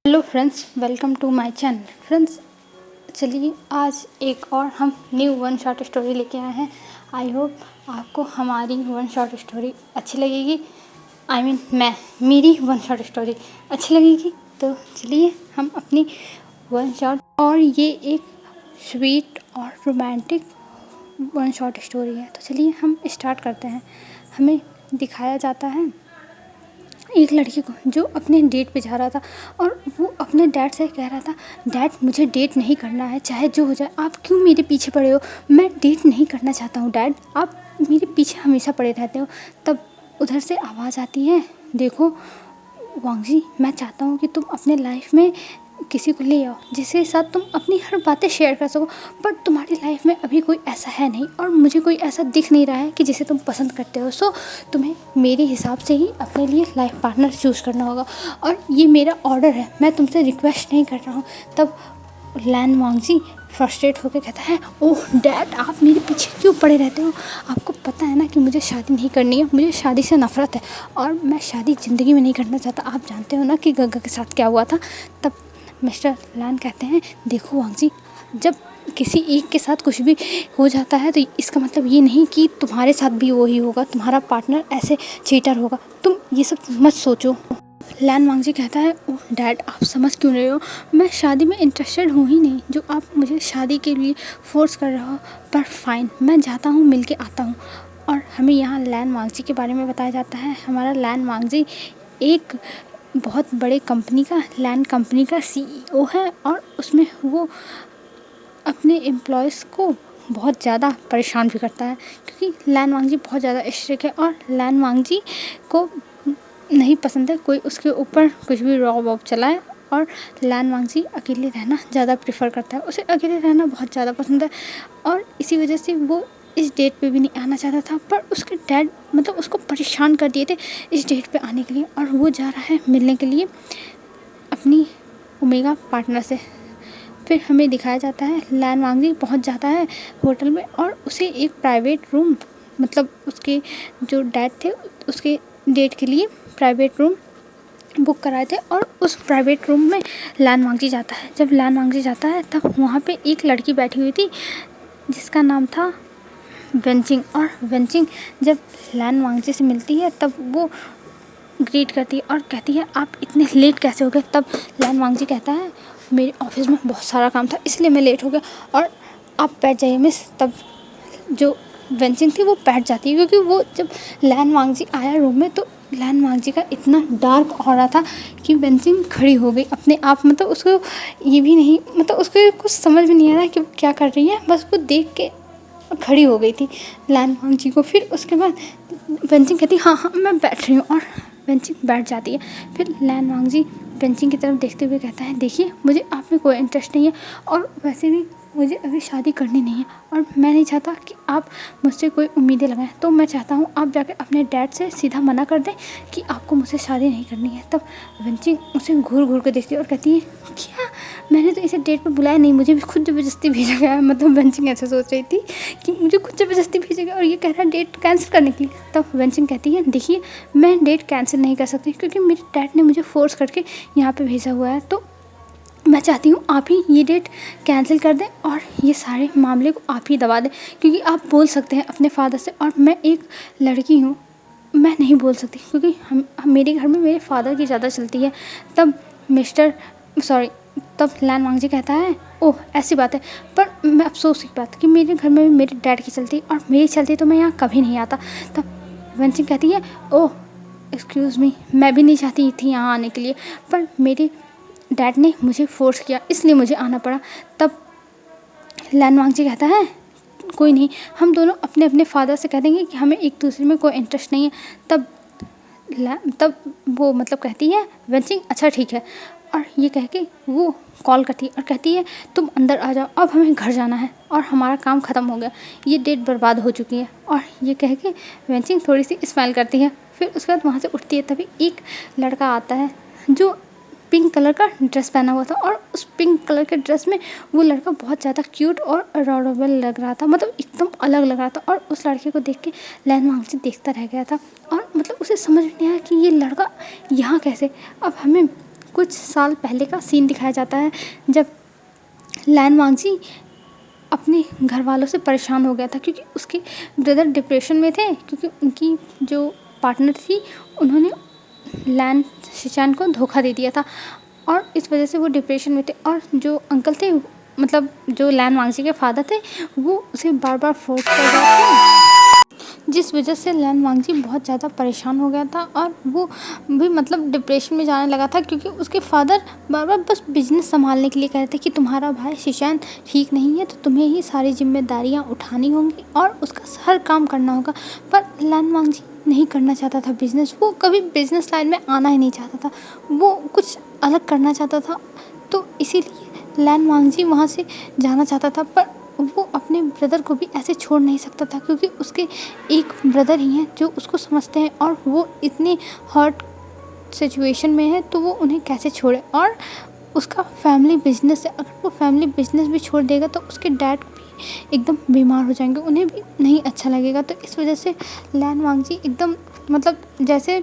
Hello friends, welcome to my channel. Friends, चलिए आज एक और हम न्यू वन शॉट स्टोरी लेके आए हैं। आई होप आपको हमारी वन शॉट स्टोरी अच्छी लगेगी। मेरी वन शॉट स्टोरी अच्छी लगेगी। तो चलिए हम अपनी वन शॉट, और ये एक स्वीट और रोमांटिक वन शॉट स्टोरी है। तो चलिए हम स्टार्ट करते हैं। हमें दिखाया जाता है एक लड़की को जो अपने डेट पे जा रहा था, और वो अपने डैड से कह रहा था, डैड मुझे डेट नहीं करना है, चाहे जो हो जाए। आप क्यों मेरे पीछे पड़े हो? मैं डेट नहीं करना चाहता हूँ डैड, आप मेरे पीछे हमेशा पड़े रहते हो। तब उधर से आवाज़ आती है, देखो वांगजी, मैं चाहता हूँ कि तुम अपने लाइफ में किसी को ले आओ जिसके साथ तुम अपनी हर बातें शेयर कर सको, पर तुम्हारी लाइफ में अभी कोई ऐसा है नहीं, और मुझे कोई ऐसा दिख नहीं रहा है कि जिसे तुम पसंद करते हो। सो तुम्हें मेरे हिसाब से ही अपने लिए लाइफ पार्टनर चूज़ करना होगा, और ये मेरा ऑर्डर है, मैं तुमसे रिक्वेस्ट नहीं कर रहा हूँ। तब लैन वांगजी फ्रस्ट्रेट होकर कहता है, ओह डैड, आप मेरे पीछे क्यों पड़े रहते हो? आपको पता है ना कि मुझे शादी नहीं करनी है, मुझे शादी से नफरत है, और मैं शादी ज़िंदगी में नहीं करना चाहता। आप जानते हो ना कि गग्गा के साथ क्या हुआ था। तब मिस्टर लैन कहते हैं, देखो वांगजी, जब किसी एक के साथ कुछ भी हो जाता है तो इसका मतलब ये नहीं कि तुम्हारे साथ भी वही होगा, तुम्हारा पार्टनर ऐसे चीटर होगा। तुम ये सब मत सोचो। लैन वांगजी कहता है, ओह डैड, आप समझ क्यों रहे हो? मैं शादी में इंटरेस्टेड हूँ ही नहीं, जो आप मुझे शादी के लिए फोर्स कर रहे हो। पर फाइन, मैं जाता हूँ, मिल के आता हूँ। और हमें यहाँ लैन वांगजी के बारे में बताया जाता है। हमारा लैन वांगजी एक बहुत बड़े कंपनी का, लैंड कंपनी का CEO है, और उसमें वो अपने एम्प्लॉयज़ को बहुत ज़्यादा परेशान भी करता है, क्योंकि लैन वांगजी बहुत ज़्यादा स्ट्रिक्ट है, और लैन वांगजी को नहीं पसंद है कोई उसके ऊपर कुछ भी रॉब वॉब चलाए। और लैन वांगजी अकेले रहना ज़्यादा प्रेफर करता है, उसे अकेले रहना बहुत ज़्यादा पसंद है, और इसी वजह से वो इस डेट पे भी नहीं आना चाहता था। पर उसके डैड मतलब उसको परेशान कर दिए थे इस डेट पे आने के लिए, और वो जा रहा है मिलने के लिए अपनी ओमेगा पार्टनर से। फिर हमें दिखाया जाता है लैन वांगजी पहुंच जाता है होटल में, और उसे एक प्राइवेट रूम, मतलब उसके जो डैड थे उसके डेट के लिए प्राइवेट रूम बुक कराए थे, और उस प्राइवेट रूम में लैन वांगजी जाता है। जब लैन वांगजी जाता है तब वहाँ पे एक लड़की बैठी हुई थी जिसका नाम था वेंचिंग। और वेंचिंग जब लैन वांगजी से मिलती है तब वो ग्रीट करती है और कहती है, आप इतने लेट कैसे हो गए? तब लैन वांगजी कहता है, मेरे ऑफिस में बहुत सारा काम था इसलिए मैं लेट हो गया, और आप बैठ जाइए मिस। तब जो वेंचिंग थी वो बैठ जाती है, क्योंकि वो जब लैन वांगजी आया रूम में तो लैन वांगजी का इतना डार्क हो रहा था कि वेंचिंग खड़ी हो गई अपने आप। मतलब उसको ये भी नहीं, मतलब उसको कुछ समझ भी नहीं आ रहा कि वो क्या कर रही है, बस वो देख के खड़ी हो गई थी लैन वांगजी को। फिर उसके बाद वेंचिंग कहती, हाँ हाँ मैं बैठ रही हूँ, और वेंचिंग बैठ जाती है। फिर लैन वांगजी वेंचिंग की तरफ देखते हुए कहता है, देखिए मुझे आप में कोई इंटरेस्ट नहीं है, और वैसे भी मुझे अभी शादी करनी नहीं है, और मैं नहीं चाहता कि आप मुझसे कोई उम्मीदें लगाएं। तो मैं चाहता हूँ आप जाकर अपने डैड से सीधा मना कर दें कि आपको मुझसे शादी नहीं करनी है। तब वेंचिंग उसे घूर घूर कर देखती है और कहती है, क्या? मैंने तो इसे डेट पर बुलाया नहीं, मुझे भी खुद ज़बरदस्ती भेजा गया है। मतलब वेंचिंग ऐसे सोच रही थी कि मुझे खुद ज़बरदस्ती भेजा गया, और ये कह रहा है डेट कैंसिल करने के लिए। तब वेंचिंग कहती है, देखिए मैं डेट कैंसिल नहीं कर सकती, क्योंकि मेरे डैड ने मुझे फोर्स करके यहाँ पे भेजा हुआ है। तो मैं चाहती हूँ आप ही ये डेट कैंसिल कर दें, और ये सारे मामले को आप ही दबा दें, क्योंकि आप बोल सकते हैं अपने फादर से, और मैं एक लड़की हूँ, मैं नहीं बोल सकती, क्योंकि मेरे घर में मेरे फादर की ज़्यादा चलती है। तब तब लैन वांगजी कहता है, ओह ऐसी बात है, पर मैं अफसोस की बात कि मेरे घर में मेरे डैड की चलती, और मेरी चलती तो मैं यहाँ कभी नहीं आता। तब वेंचिंग कहती है, ओह एक्सक्यूज़ मी, मैं भी नहीं चाहती थी यहाँ आने के लिए, पर मेरे डैड ने मुझे फोर्स किया इसलिए मुझे आना पड़ा। तब लैन वांगजी कहता है, कोई नहीं, हम दोनों अपने अपने फादर से कह देंगे कि हमें एक दूसरे में कोई इंटरेस्ट नहीं है। तब वो मतलब कहती है वेंचिंग, अच्छा ठीक है, और ये कह के वो कॉल करती है और कहती है, तुम अंदर आ जाओ, अब हमें घर जाना है और हमारा काम ख़त्म हो गया, ये डेट बर्बाद हो चुकी है। और ये कह के वेंचिंग थोड़ी सी स्माइल करती है। फिर उसके बाद वहाँ से उठती है, तभी एक लड़का आता है जो पिंक कलर का ड्रेस पहना हुआ था, और उस पिंक कलर के ड्रेस में वो लड़का बहुत ज़्यादा क्यूट और अडोरेबल लग रहा था, मतलब एकदम अलग लग रहा था। और उस लड़के को देख के लैन वांगजी देखता रह गया था, और मतलब उसे समझ में नहीं आया कि ये लड़का यहाँ कैसे। अब हमें कुछ साल पहले का सीन दिखाया जाता है, जब लैन वांगजी अपने घर वालों से परेशान हो गया था क्योंकि उसके ब्रदर डिप्रेशन में थे, क्योंकि उनकी जो पार्टनर थी उन्होंने लैन शिचान को धोखा दे दिया था और इस वजह से वो डिप्रेशन में थे। और जो अंकल थे, मतलब जो लैन वांगजी के फादर थे, वो उसे बार बार फोर्स कर रहे थे, जिस वजह से लैन वांगजी बहुत ज़्यादा परेशान हो गया था और वो भी मतलब डिप्रेशन में जाने लगा था, क्योंकि उसके फादर बार बार बस बिजनेस संभालने के लिए कह रहे थे कि तुम्हारा भाई शिशान ठीक नहीं है तो तुम्हें ही सारी जिम्मेदारियां उठानी होंगी और उसका हर काम करना होगा। पर लैन वांगजी नहीं करना चाहता था बिजनेस, वो कभी बिजनेस लाइन में आना ही नहीं चाहता था, वो कुछ अलग करना चाहता था। तो इसीलिए लैन वांगजी वहाँ से जाना चाहता था, पर वो अपने ब्रदर को भी ऐसे छोड़ नहीं सकता था, क्योंकि उसके एक ब्रदर ही हैं जो उसको समझते हैं और वो इतनी हर्ट सिचुएशन में है तो वो उन्हें कैसे छोड़े। और उसका फैमिली बिजनेस है, अगर वो फैमिली बिजनेस भी छोड़ देगा तो उसके डैड भी एकदम बीमार हो जाएंगे, उन्हें भी नहीं अच्छा लगेगा। तो इस वजह से लैन वांगजी एकदम मतलब जैसे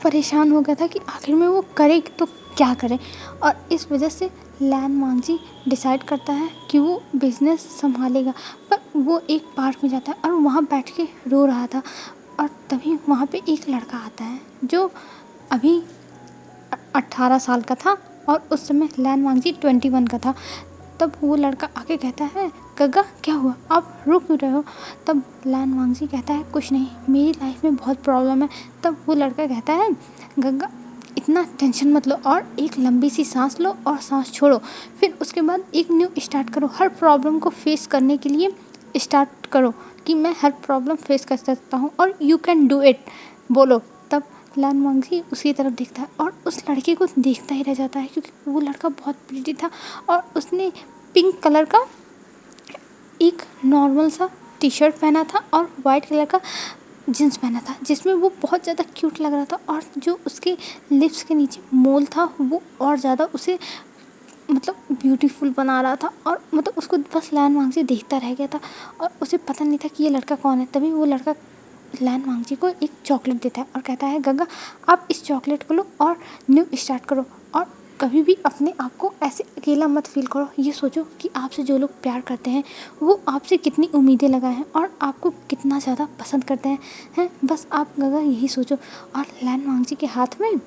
परेशान हो गया था कि आखिर में वो करे तो क्या करे। और इस वजह से लैन वांगजी डिसाइड करता है कि वो बिज़नेस संभालेगा। पर वो एक पार्क में जाता है और वहाँ बैठ के रो रहा था, और तभी वहाँ पे एक लड़का आता है जो अभी 18 साल का था और उस समय लैन वांगजी 21 का था। तब वो लड़का आके कहता है, गग्गा क्या हुआ, आप रो क्यों रहे हो? तब लैन वांगजी कहता है, कुछ नहीं, मेरी लाइफ में बहुत प्रॉब्लम है। तब वो लड़का कहता है, गग्गा इतना टेंशन मत लो और एक लंबी सी सांस लो और सांस छोड़ो, फिर उसके बाद एक न्यू स्टार्ट करो, हर प्रॉब्लम को फेस करने के लिए स्टार्ट करो कि मैं हर प्रॉब्लम फेस कर सकता हूँ और यू कैन डू इट, बोलो। तब लैन वांगजी उसकी तरफ देखता है और उस लड़के को देखता ही रह जाता है, क्योंकि वो लड़का बहुत प्रिटी था और उसने पिंक कलर का एक नॉर्मल सा टी शर्ट पहना था और वाइट कलर का जीन्स पहना था, जिसमें वो बहुत ज़्यादा क्यूट लग रहा था। और जो उसके लिप्स के नीचे मोल था वो और ज़्यादा उसे मतलब ब्यूटीफुल बना रहा था, और मतलब उसको बस लैन वांगजी देखता रह गया था और उसे पता नहीं था कि ये लड़का कौन है। तभी वो लड़का लैन वांगजी को एक चॉकलेट देता है और कहता है, गंगा आप इस चॉकलेट को लो और न्यू स्टार्ट करो, और कभी भी अपने आप को ऐसे अकेला मत फील करो। ये सोचो कि आपसे जो लोग प्यार करते हैं वो आपसे कितनी उम्मीदें लगाए हैं और आपको कितना ज़्यादा पसंद करते हैं बस आप गंगा यही सोचो। और लैन वांगजी के हाथ में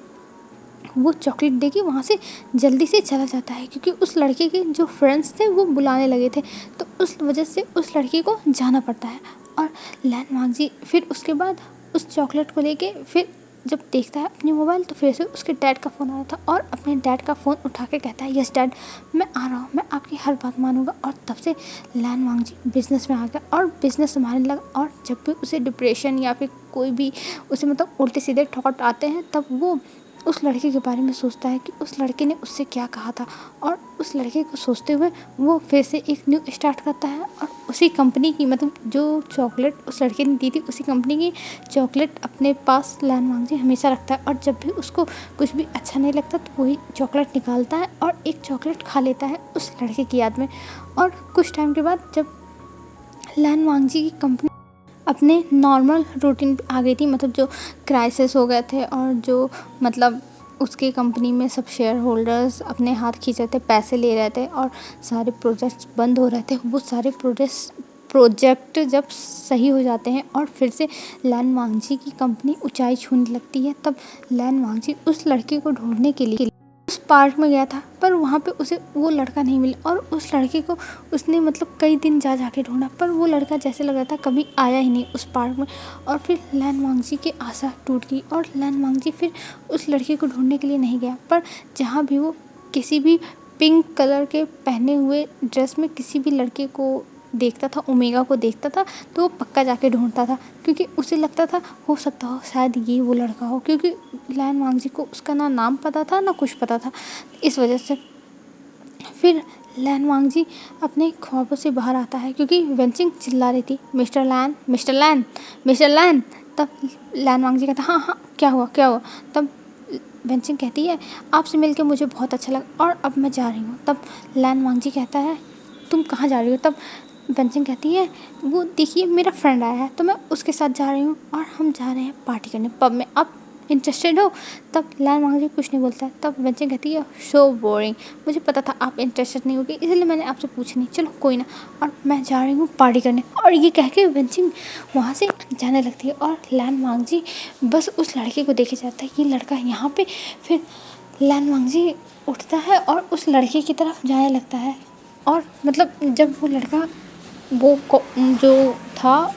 वो चॉकलेट देके वहाँ से जल्दी से चला जाता है, क्योंकि उस लड़के के जो फ्रेंड्स थे वो बुलाने लगे थे, तो उस वजह से उस लड़के को जाना पड़ता है। और लैन वांगजी फिर उसके बाद उस चॉकलेट को लेके फिर जब देखता है अपनी मोबाइल तो फिर से उसके डैड का फ़ोन आ रहा था, और अपने डैड का फ़ोन उठा के कहता है, यस डैड मैं आ रहा हूँ, मैं आपकी हर बात मानूंगा। और तब से लैन वांगजी बिज़नेस में आ गया और बिज़नेस संभालने लगा। और जब भी उसे डिप्रेशन या फिर कोई भी उसे मतलब उल्टे सीधे थॉट आते हैं, तब वो उस लड़के के बारे में सोचता है कि उस लड़के ने उससे क्या कहा था, और उस लड़के को सोचते हुए वो फिर से एक न्यू स्टार्ट करता है। और उसी कंपनी की मतलब जो चॉकलेट उस लड़के ने दी थी उसी कंपनी की चॉकलेट अपने पास लैन वांगजी हमेशा रखता है, और जब भी उसको कुछ भी अच्छा नहीं लगता तो वही चॉकलेट निकालता है और एक चॉकलेट खा लेता है उस लड़के की याद में। और कुछ टाइम के बाद जब लैन वांगजी की कंपनी अपने नॉर्मल रूटीन पे आ गई थी, मतलब जो क्राइसिस हो गए थे और जो मतलब उसकी कंपनी में सब शेयर होल्डर्स अपने हाथ खींच रहे थे, पैसे ले रहे थे और सारे प्रोजेक्ट्स बंद हो रहे थे, वो सारे प्रोजेक्ट जब सही हो जाते हैं और फिर से लैन वांगजी की कंपनी ऊंचाई छूने लगती है, तब लैन वांगजी उस लड़के को ढूंढने के लिए उस पार्क में गया था, पर वहाँ पे उसे वो लड़का नहीं मिला। और उस लड़के को उसने मतलब कई दिन जा के ढूंढा, पर वो लड़का जैसे लग रहा था कभी आया ही नहीं उस पार्क में। और फिर लैन वांगजी की आशा टूट गई और लैन वांगजी फिर उस लड़के को ढूंढने के लिए नहीं गया, पर जहाँ भी वो किसी भी पिंक कलर के पहने हुए ड्रेस में किसी भी लड़के को देखता था, ओमेगा को देखता था, तो वो पक्का जाके ढूंढता था, क्योंकि उसे लगता था हो सकता हो शायद ये वो लड़का हो, क्योंकि लैन वांगजी को उसका ना नाम पता था ना कुछ पता था। इस वजह से फिर लैन वांगजी अपने ख्वाबों से बाहर आता है, क्योंकि वेंचिंग चिल्ला रही थी, मिस्टर लैन, मिस्टर लैन, मिस्टर लैन। तब लैन वांगजी कहता हाँ हाँ क्या हुआ। तब वेंचिंग कहती है, आपसे मिलकर मुझे बहुत अच्छा लगा और अब मैं जा रही हूँ। तब लैन वांगजी कहता है, तुम कहाँ जा रही हो? तब वेंचिंग कहती है, वो देखिए मेरा फ्रेंड आया है तो मैं उसके साथ जा रही हूँ और हम जा रहे हैं पार्टी करने पब में। अब इंटरेस्टेड हो? तब लैन वांगजी कुछ नहीं बोलता है। तब वेंचिंग कहती है सो बोरिंग, मुझे पता था आप इंटरेस्टेड नहीं होगी, इसलिए मैंने आपसे पूछा नहीं, चलो कोई ना, और मैं जा रही हूँ पार्टी करने। और ये कह के वेंचिंग वहाँ से जाने लगती है और लैन वांगजी बस उस लड़के को देखे जाता है, ये लड़का यहाँ पे। फिर लैन वांगजी उठता है और उस लड़के की तरफ जाने लगता है, और मतलब जब वो लड़का जो था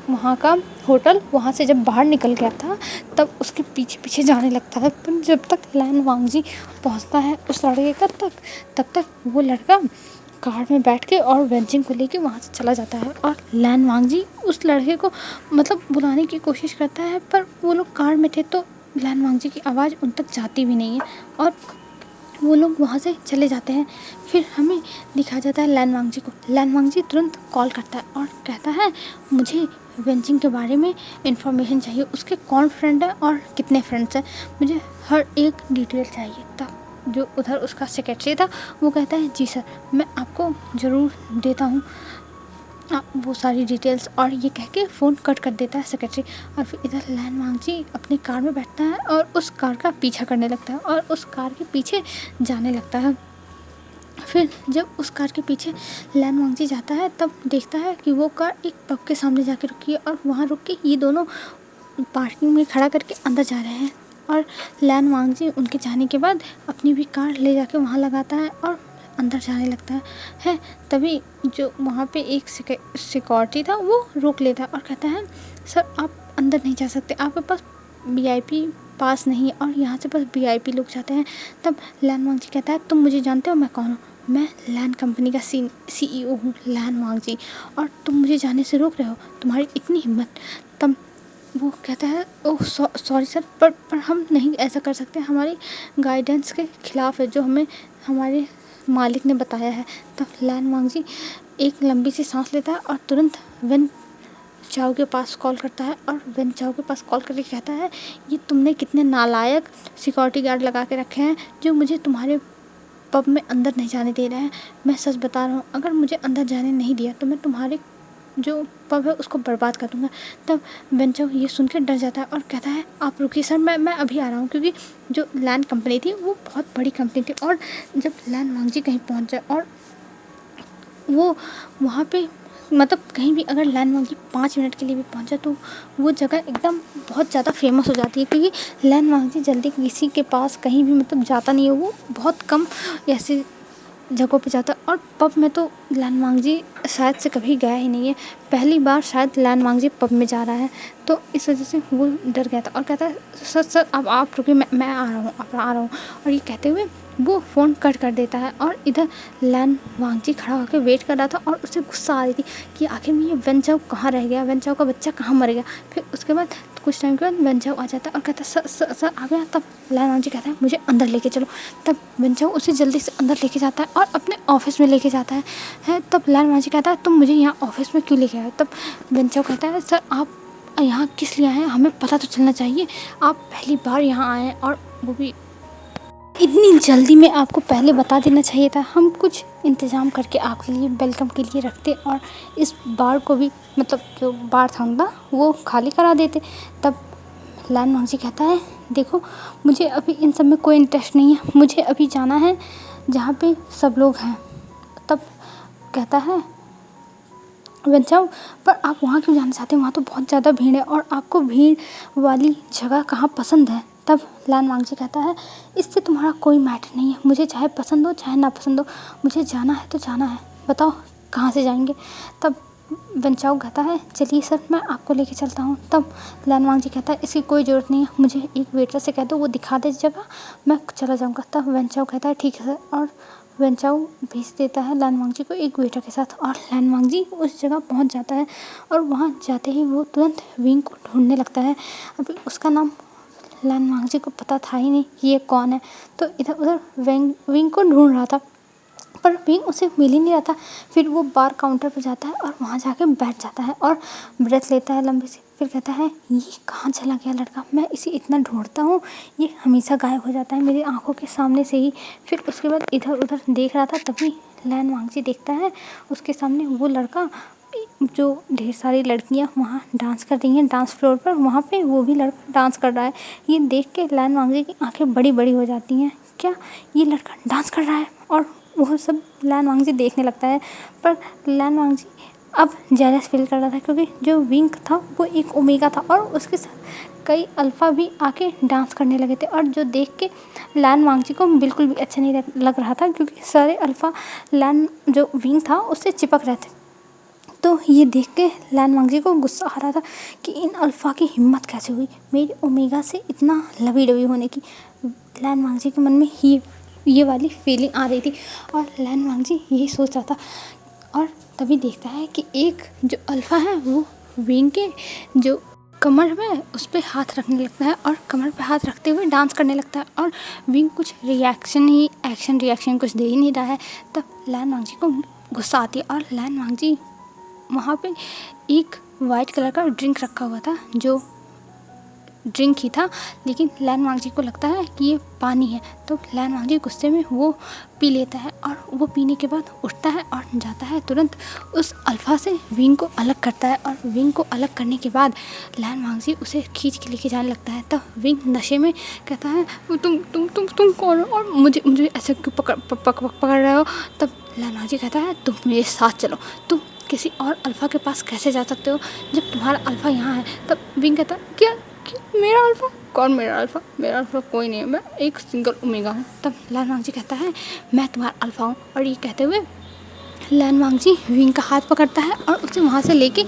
वहाँ का होटल, वहाँ से जब बाहर निकल गया था, तब उसके पीछे पीछे जाने लगता है। पर जब तक लैन वांगजी पहुँचता है उस लड़के का तब तक वो लड़का कार में बैठ के और वेंचिंग को लेके वहाँ से चला जाता है। और लैन वांगजी उस लड़के को मतलब बुलाने की कोशिश करता है, पर वो लोग कार में थे तो लैन वांगजी की आवाज़ उन तक जाती भी नहीं है और वो लोग वहाँ से चले जाते हैं। फिर हमें दिखाया जाता है लैन वांगजी को। लैन वांगजी तुरंत कॉल करता है और कहता है मुझे वेंचिंग के बारे में इंफॉर्मेशन चाहिए, उसके कौन फ्रेंड है और कितने फ्रेंड्स हैं, मुझे हर एक डिटेल चाहिए। तब जो उधर उसका सेक्रेटरी था वो कहता है जी सर, मैं आपको ज़रूर देता हूँ वो सारी डिटेल्स, और ये कह के फ़ोन कट कर देता है सेक्रेटरी। और फिर इधर लैन वांगजी अपनी कार में बैठता है और उस कार का पीछा करने लगता है और उस कार के पीछे जाने लगता है। फिर जब उस कार के पीछे लैन वांगजी जाता है तब देखता है कि वो कार एक पब के सामने जाके रुकी है और वहाँ रुक के ये दोनों पार्किंग में खड़ा करके अंदर जा रहे हैं। और लैन वांगजी उनके जाने के बाद अपनी भी कार ले जाके वहाँ लगाता है और अंदर जाने लगता है। तभी जो वहाँ पे एक सिक्योरिटी था वो रोक लेता है और कहता है सर आप अंदर नहीं जा सकते, आपके पास वीआईपी पास नहीं है और यहाँ से बस वीआईपी लोग जाते हैं। तब लैन वांगजी कहता है तुम मुझे जानते हो मैं कौन हूँ? मैं लैन कंपनी का सीईओ हूँ लैन वांगजी, और तुम मुझे जाने से रोक रहे हो, तुम्हारी इतनी हिम्मत। तब वो कहता है ओह सॉरी सर, पर हम नहीं ऐसा कर सकते, हमारी गाइडेंस के खिलाफ़ है जो हमें हमारे मालिक ने बताया है। तब लैन वांगजी एक लंबी सी सांस लेता है और तुरंत वेन चाओ के पास कॉल करता है और वेन चाओ के पास कॉल करके कहता है ये तुमने कितने नालायक सिक्योरिटी गार्ड लगा के रखे हैं जो मुझे तुम्हारे पब में अंदर नहीं जाने दे रहे हैं। मैं सच बता रहा हूँ, अगर मुझे अंदर जाने नहीं दिया तो मैं तुम्हारे जो पब है उसको बर्बाद कर दूँगा। तब वेन चाओ ये सुन के डर जाता है और कहता है आप रुकिए सर, मैं अभी आ रहा हूँ, क्योंकि जो लैन कंपनी थी वो बहुत बड़ी कंपनी थी और जब लैन वांगजी कहीं पहुँच जाए और वो वहाँ पे मतलब कहीं भी अगर लैन वांगजी 5 मिनट के लिए भी पहुँचा तो वो जगह एकदम बहुत ज़्यादा फेमस हो जाती है, क्योंकि लैन वांगजी जल्दी किसी के पास कहीं भी मतलब जाता नहीं है, वो बहुत कम ऐसे जगहों पे जाता है। और पब में तो लैन वांगजी शायद से कभी गया ही नहीं है, पहली बार शायद लैन वांगजी पब में जा रहा है, तो इस वजह से वो डर गया था और कहता है सर अब आप रुकिए, मैं आ रहा हूँ, अब आ रहा हूँ। और ये कहते हुए वो फ़ोन कट कर देता है और इधर लैन वांगजी खड़ा होकर वेट कर रहा था और उसे गुस्सा आ रही थी कि आखिर में ये वेन चाओ कहाँ रह गया, वेन चाओ का बच्चा कहाँ मर गया। फिर उसके बाद कुछ टाइम के बाद वेन चाओ आ जाता है और कहता है सर आ गया। तब लैन वांगजी कहता है मुझे अंदर लेके चलो। तब वेन चाओ उसे जल्दी से अंदर लेके जाता है और अपने ऑफिस में लेके जाता है। तब लैन वांगजी कहता है तुम मुझे यहाँ ऑफिस में क्यों लेके आए? तब वेन चाओ कहता है सर आप यहाँ किस लिए आए हैं, हमें पता तो चलना चाहिए, आप पहली बार यहाँ आए हैं और वो भी इतनी जल्दी में, आपको पहले बता देना चाहिए था, हम कुछ इंतज़ाम करके आपके लिए वेलकम के लिए रखते और इस बार को भी मतलब जो बार था उनका वो खाली करा देते। तब लैन वांगजी कहता है देखो मुझे अभी इन सब में कोई इंटरेस्ट नहीं है, मुझे अभी जाना है जहाँ पे सब लोग हैं। तब कहता है वेन चाओ पर आप वहाँ क्यों जाना चाहते हैं, वहाँ तो बहुत ज़्यादा भीड़ है और आपको भीड़ वाली जगह कहाँ पसंद है? तब लैन वांगजी कहता है इससे तुम्हारा कोई मैटर नहीं है, मुझे चाहे पसंद हो चाहे ना पसंद हो, मुझे जाना है तो जाना है, बताओ कहाँ से जाएंगे? तब वेन चाओ कहता है चलिए सर मैं आपको लेके चलता हूँ। तब लैन वांगजी कहता है इसकी कोई ज़रूरत नहीं है, मुझे एक वेटर से कह दो वो दिखा दे जगह, मैं चला जाऊँगा। तब वेन चाओ कहता है ठीक है सर, और वेन चाओ भेज देता है लैन वांगजी को एक वेटर के साथ और लैन वांगजी उस जगह पहुंच जाता है। और वहां जाते ही वो तुरंत विंग को ढूंढने लगता है। अभी उसका नाम लैन वांगजी को पता था ही नहीं कि ये कौन है, तो इधर उधर विंग को ढूंढ रहा था पर विंग उसे मिल ही नहीं रहा था। फिर वो बार काउंटर पर जाता है और वहाँ जाके बैठ जाता है और ब्रेथ लेता है लंबी सी, फिर कहता है ये कहाँ चला गया लड़का, मैं इसे इतना ढूंढता हूँ ये हमेशा गायब हो जाता है मेरी आंखों के सामने से ही। फिर उसके बाद इधर उधर देख रहा था, तभी लैन वांगजी देखता है उसके सामने वो लड़का जो ढेर सारी लड़कियां वहाँ डांस कर रही हैं डांस फ्लोर पर, वहाँ पे वो भी लड़का डांस कर रहा है। ये देख के लैन वांगजी की आंखें बड़ी बड़ी हो जाती हैं, क्या ये लड़का डांस कर रहा है? और वो सब लैन वांगजी देखने लगता है। पर लैन वांगजी अब जेलस फील कर रहा था, क्योंकि जो विंग था वो एक ओमेगा था और उसके साथ कई अल्फ़ा भी आके डांस करने लगे थे, और जो देख के लैन वांगजी को बिल्कुल भी अच्छा नहीं लग रहा था, क्योंकि सारे अल्फ़ा लैन जो विंग था उससे चिपक रहे थे। तो ये देख के लैन वांगजी को गुस्सा आ रहा था कि इन अल्फ़ा की हिम्मत कैसे हुई मेरी ओमेगा से इतना लवी डवी होने की। लैन वांगजी के मन में ये वाली फीलिंग आ रही थी, और लैन वांगजी यही सोच रहा था। और तभी देखता है कि एक जो अल्फ़ा है वो विंग के जो कमर में उस पर हाथ रखने लगता है, और कमर पे हाथ रखते हुए डांस करने लगता है, और विंग कुछ एक्शन रिएक्शन कुछ दे ही नहीं रहा है। तब लैन वांगजी को गुस्सा आती है, और लैन वांगजी वहाँ पे एक वाइट कलर का ड्रिंक रखा हुआ था, जो ड्रिंक ही था, लेकिन लैन वांगजी को लगता है कि ये पानी है। तो लैन वांगजी गुस्से में वो पी लेता है, और वो पीने के बाद उठता है और जाता है तुरंत उस अल्फ़ा से विंग को अलग करता है। और विंग को अलग करने के बाद लैन वांगजी उसे खींच के लेके जाने लगता है। तब विंग नशे में कहता है तुम कौन हो, और मुझे ऐसे क्यों पकड़ रहे हो? तब लैन वांगजी कहता है तुम मेरे साथ चलो, तुम किसी और अल्फ़ा के पास कैसे जा सकते हो जब तुम्हारा अल्फ़ा यहाँ है? तब विंग कहता है क्या मेरा अल्फ़ा? कौन मेरा अल्फ़ा? मेरा अल्फ़ा कोई नहीं है, मैं एक सिंगल ओमेगा हूँ। तब लैन वांगजी कहता है मैं तुम्हारा अल्फ़ा हूँ। और ये कहते हुए लैन वांगजी विंग का हाथ पकड़ता है और उसे वहाँ से लेके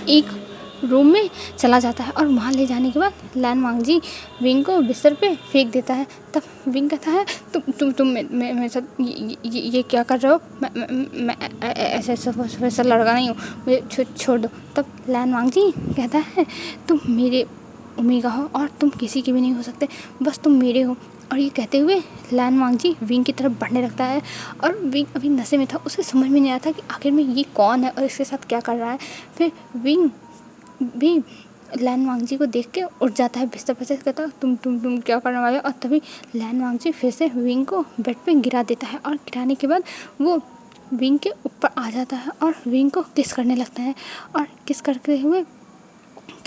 एक रूम में चला जाता है, और वहाँ ले जाने के बाद लैन वांगजी विंग को बिस्तर पे फेंक देता है। तब विंग कहता है तुम मेरे साथ ये क्या कर रहे हो? मैं ऐसा लड़का नहीं हूँ, मुझे छोड़ दो। तब लैन वांगजी कहता है तुम मेरे ओमेगा हो और तुम किसी के भी नहीं हो सकते, बस तुम मेरे हो। और ये कहते हुए लैन वांगजी विंग की तरफ बढ़ने लगता है, और विंग अभी नशे में था, उसे समझ में नहीं आता कि आखिर में ये कौन है और इसके साथ क्या कर रहा है। फिर विंग भी लैन वांगजी को देख के उठ जाता है बिस्तर पर से, कहता है तुम क्या करने वाले हो? और तभी लैन वांगजी फिर से विंग को बेड पे गिरा देता है, और गिराने के बाद वो विंग के ऊपर आ जाता है और विंग को किस करने लगता है, और किस करते हुए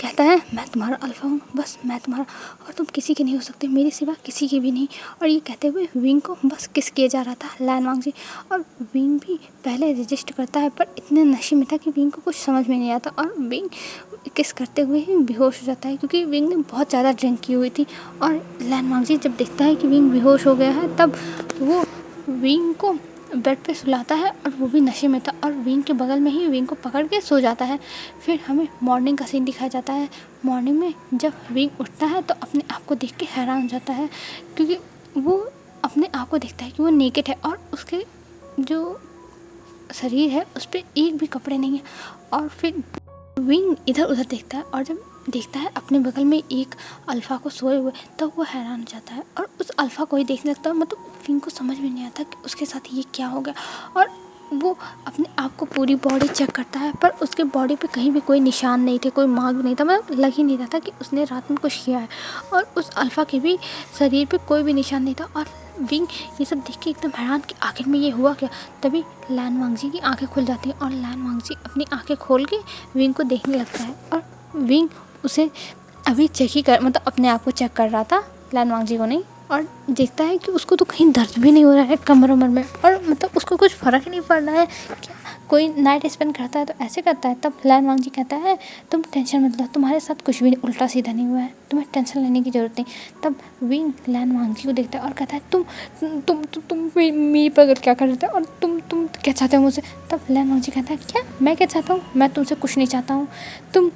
कहता है मैं तुम्हारा अल्फ़ा हूँ, बस मैं तुम्हारा, और तुम किसी के नहीं हो सकते, मेरे सिवा किसी के भी नहीं। और ये कहते हुए विंग को बस किस किया जा रहा था लैन वांगजी, और विंग भी पहले रजिस्ट करता है, पर इतने नशे में था कि विंग को कुछ समझ में नहीं आता, और विंग किस करते हुए ही बेहोश हो जाता है, क्योंकि विंग ने बहुत ज़्यादा ड्रिंक की हुई थी। और लैन वांगजी जब देखता है कि विंग बेहोश हो गया है, तब वो विंग को बेड पे सुलाता है, और वो भी नशे में था, और विंग के बगल में ही विंग को पकड़ के सो जाता है। फिर हमें मॉर्निंग का सीन दिखाया जाता है। मॉर्निंग में जब विंग उठता है तो अपने आप को देख के हैरान हो जाता है, क्योंकि वो अपने आप को देखता है कि वो नेकेड है, और उसके जो शरीर है उस पर एक भी कपड़े नहीं है। और फिर विंग इधर उधर देखता है, और जब देखता है अपने बगल में एक अल्फ़ा को सोए हुए, तब वो हैरान हो जाता है और उस अल्फ़ा को ही देखने लगता है। मतलब विंग को समझ में नहीं आता कि उसके साथ ये क्या हो गया, और वो अपने आप को पूरी बॉडी चेक करता है, पर उसके बॉडी पे कहीं भी कोई निशान नहीं थे, कोई मार्क नहीं था, मतलब लग ही नहीं रहा था कि उसने रात में कुछ किया है। और उस अल्फ़ा के भी शरीर पे कोई भी निशान नहीं था, और विंग ये सब देख के एकदम हैरान कि आखिर में ये हुआ क्या। तभी लैन वांगजी की आंखें खुल जाती हैं, और लैन वांगजी अपनी आंखें खोल के विंग को देखने लगता है, और विंग उसे अभी चेक ही कर, मतलब अपने आप को चेक कर रहा था, लैन वांगजी को नहीं, और देखता है कि उसको तो कहीं दर्द भी नहीं हो रहा है कमर उमर में, और मतलब उसको कुछ फ़र्क ही नहीं पड़ रहा है। क्या कोई नाइट स्पेंड करता है तो ऐसे करता है? तब लैन वांगजी कहता है तुम टेंशन मत लो, तुम्हारे साथ कुछ भी उल्टा सीधा नहीं हुआ है, तुम्हें टेंशन लेने की ज़रूरत नहीं। तब विंग लैन वांगजी को देखता है और कहता है तुम मेरी पर क्या कर रहे थे, और तुम क्या चाहते हो मुझसे? तब लैन वांगजी कहता है क्या मैं क्या चाहता हूँ? मैं तुमसे कुछ नहीं चाहता हूँ, तुम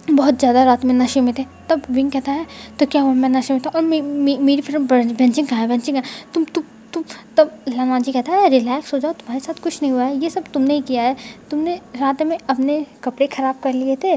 बहुत ज़्यादा रात में नशे में थे। तब विंग कहता है तो क्या हुआ, मैं नशे में था, और मेरी फिर बेंचिंग कहाँ है, बेंचिंग है, तुम तब लैन वांगजी कहता है रिलैक्स हो जाओ, तुम्हारे साथ कुछ नहीं हुआ है, ये सब तुमने ही किया है, तुमने रात में अपने कपड़े ख़राब कर लिए थे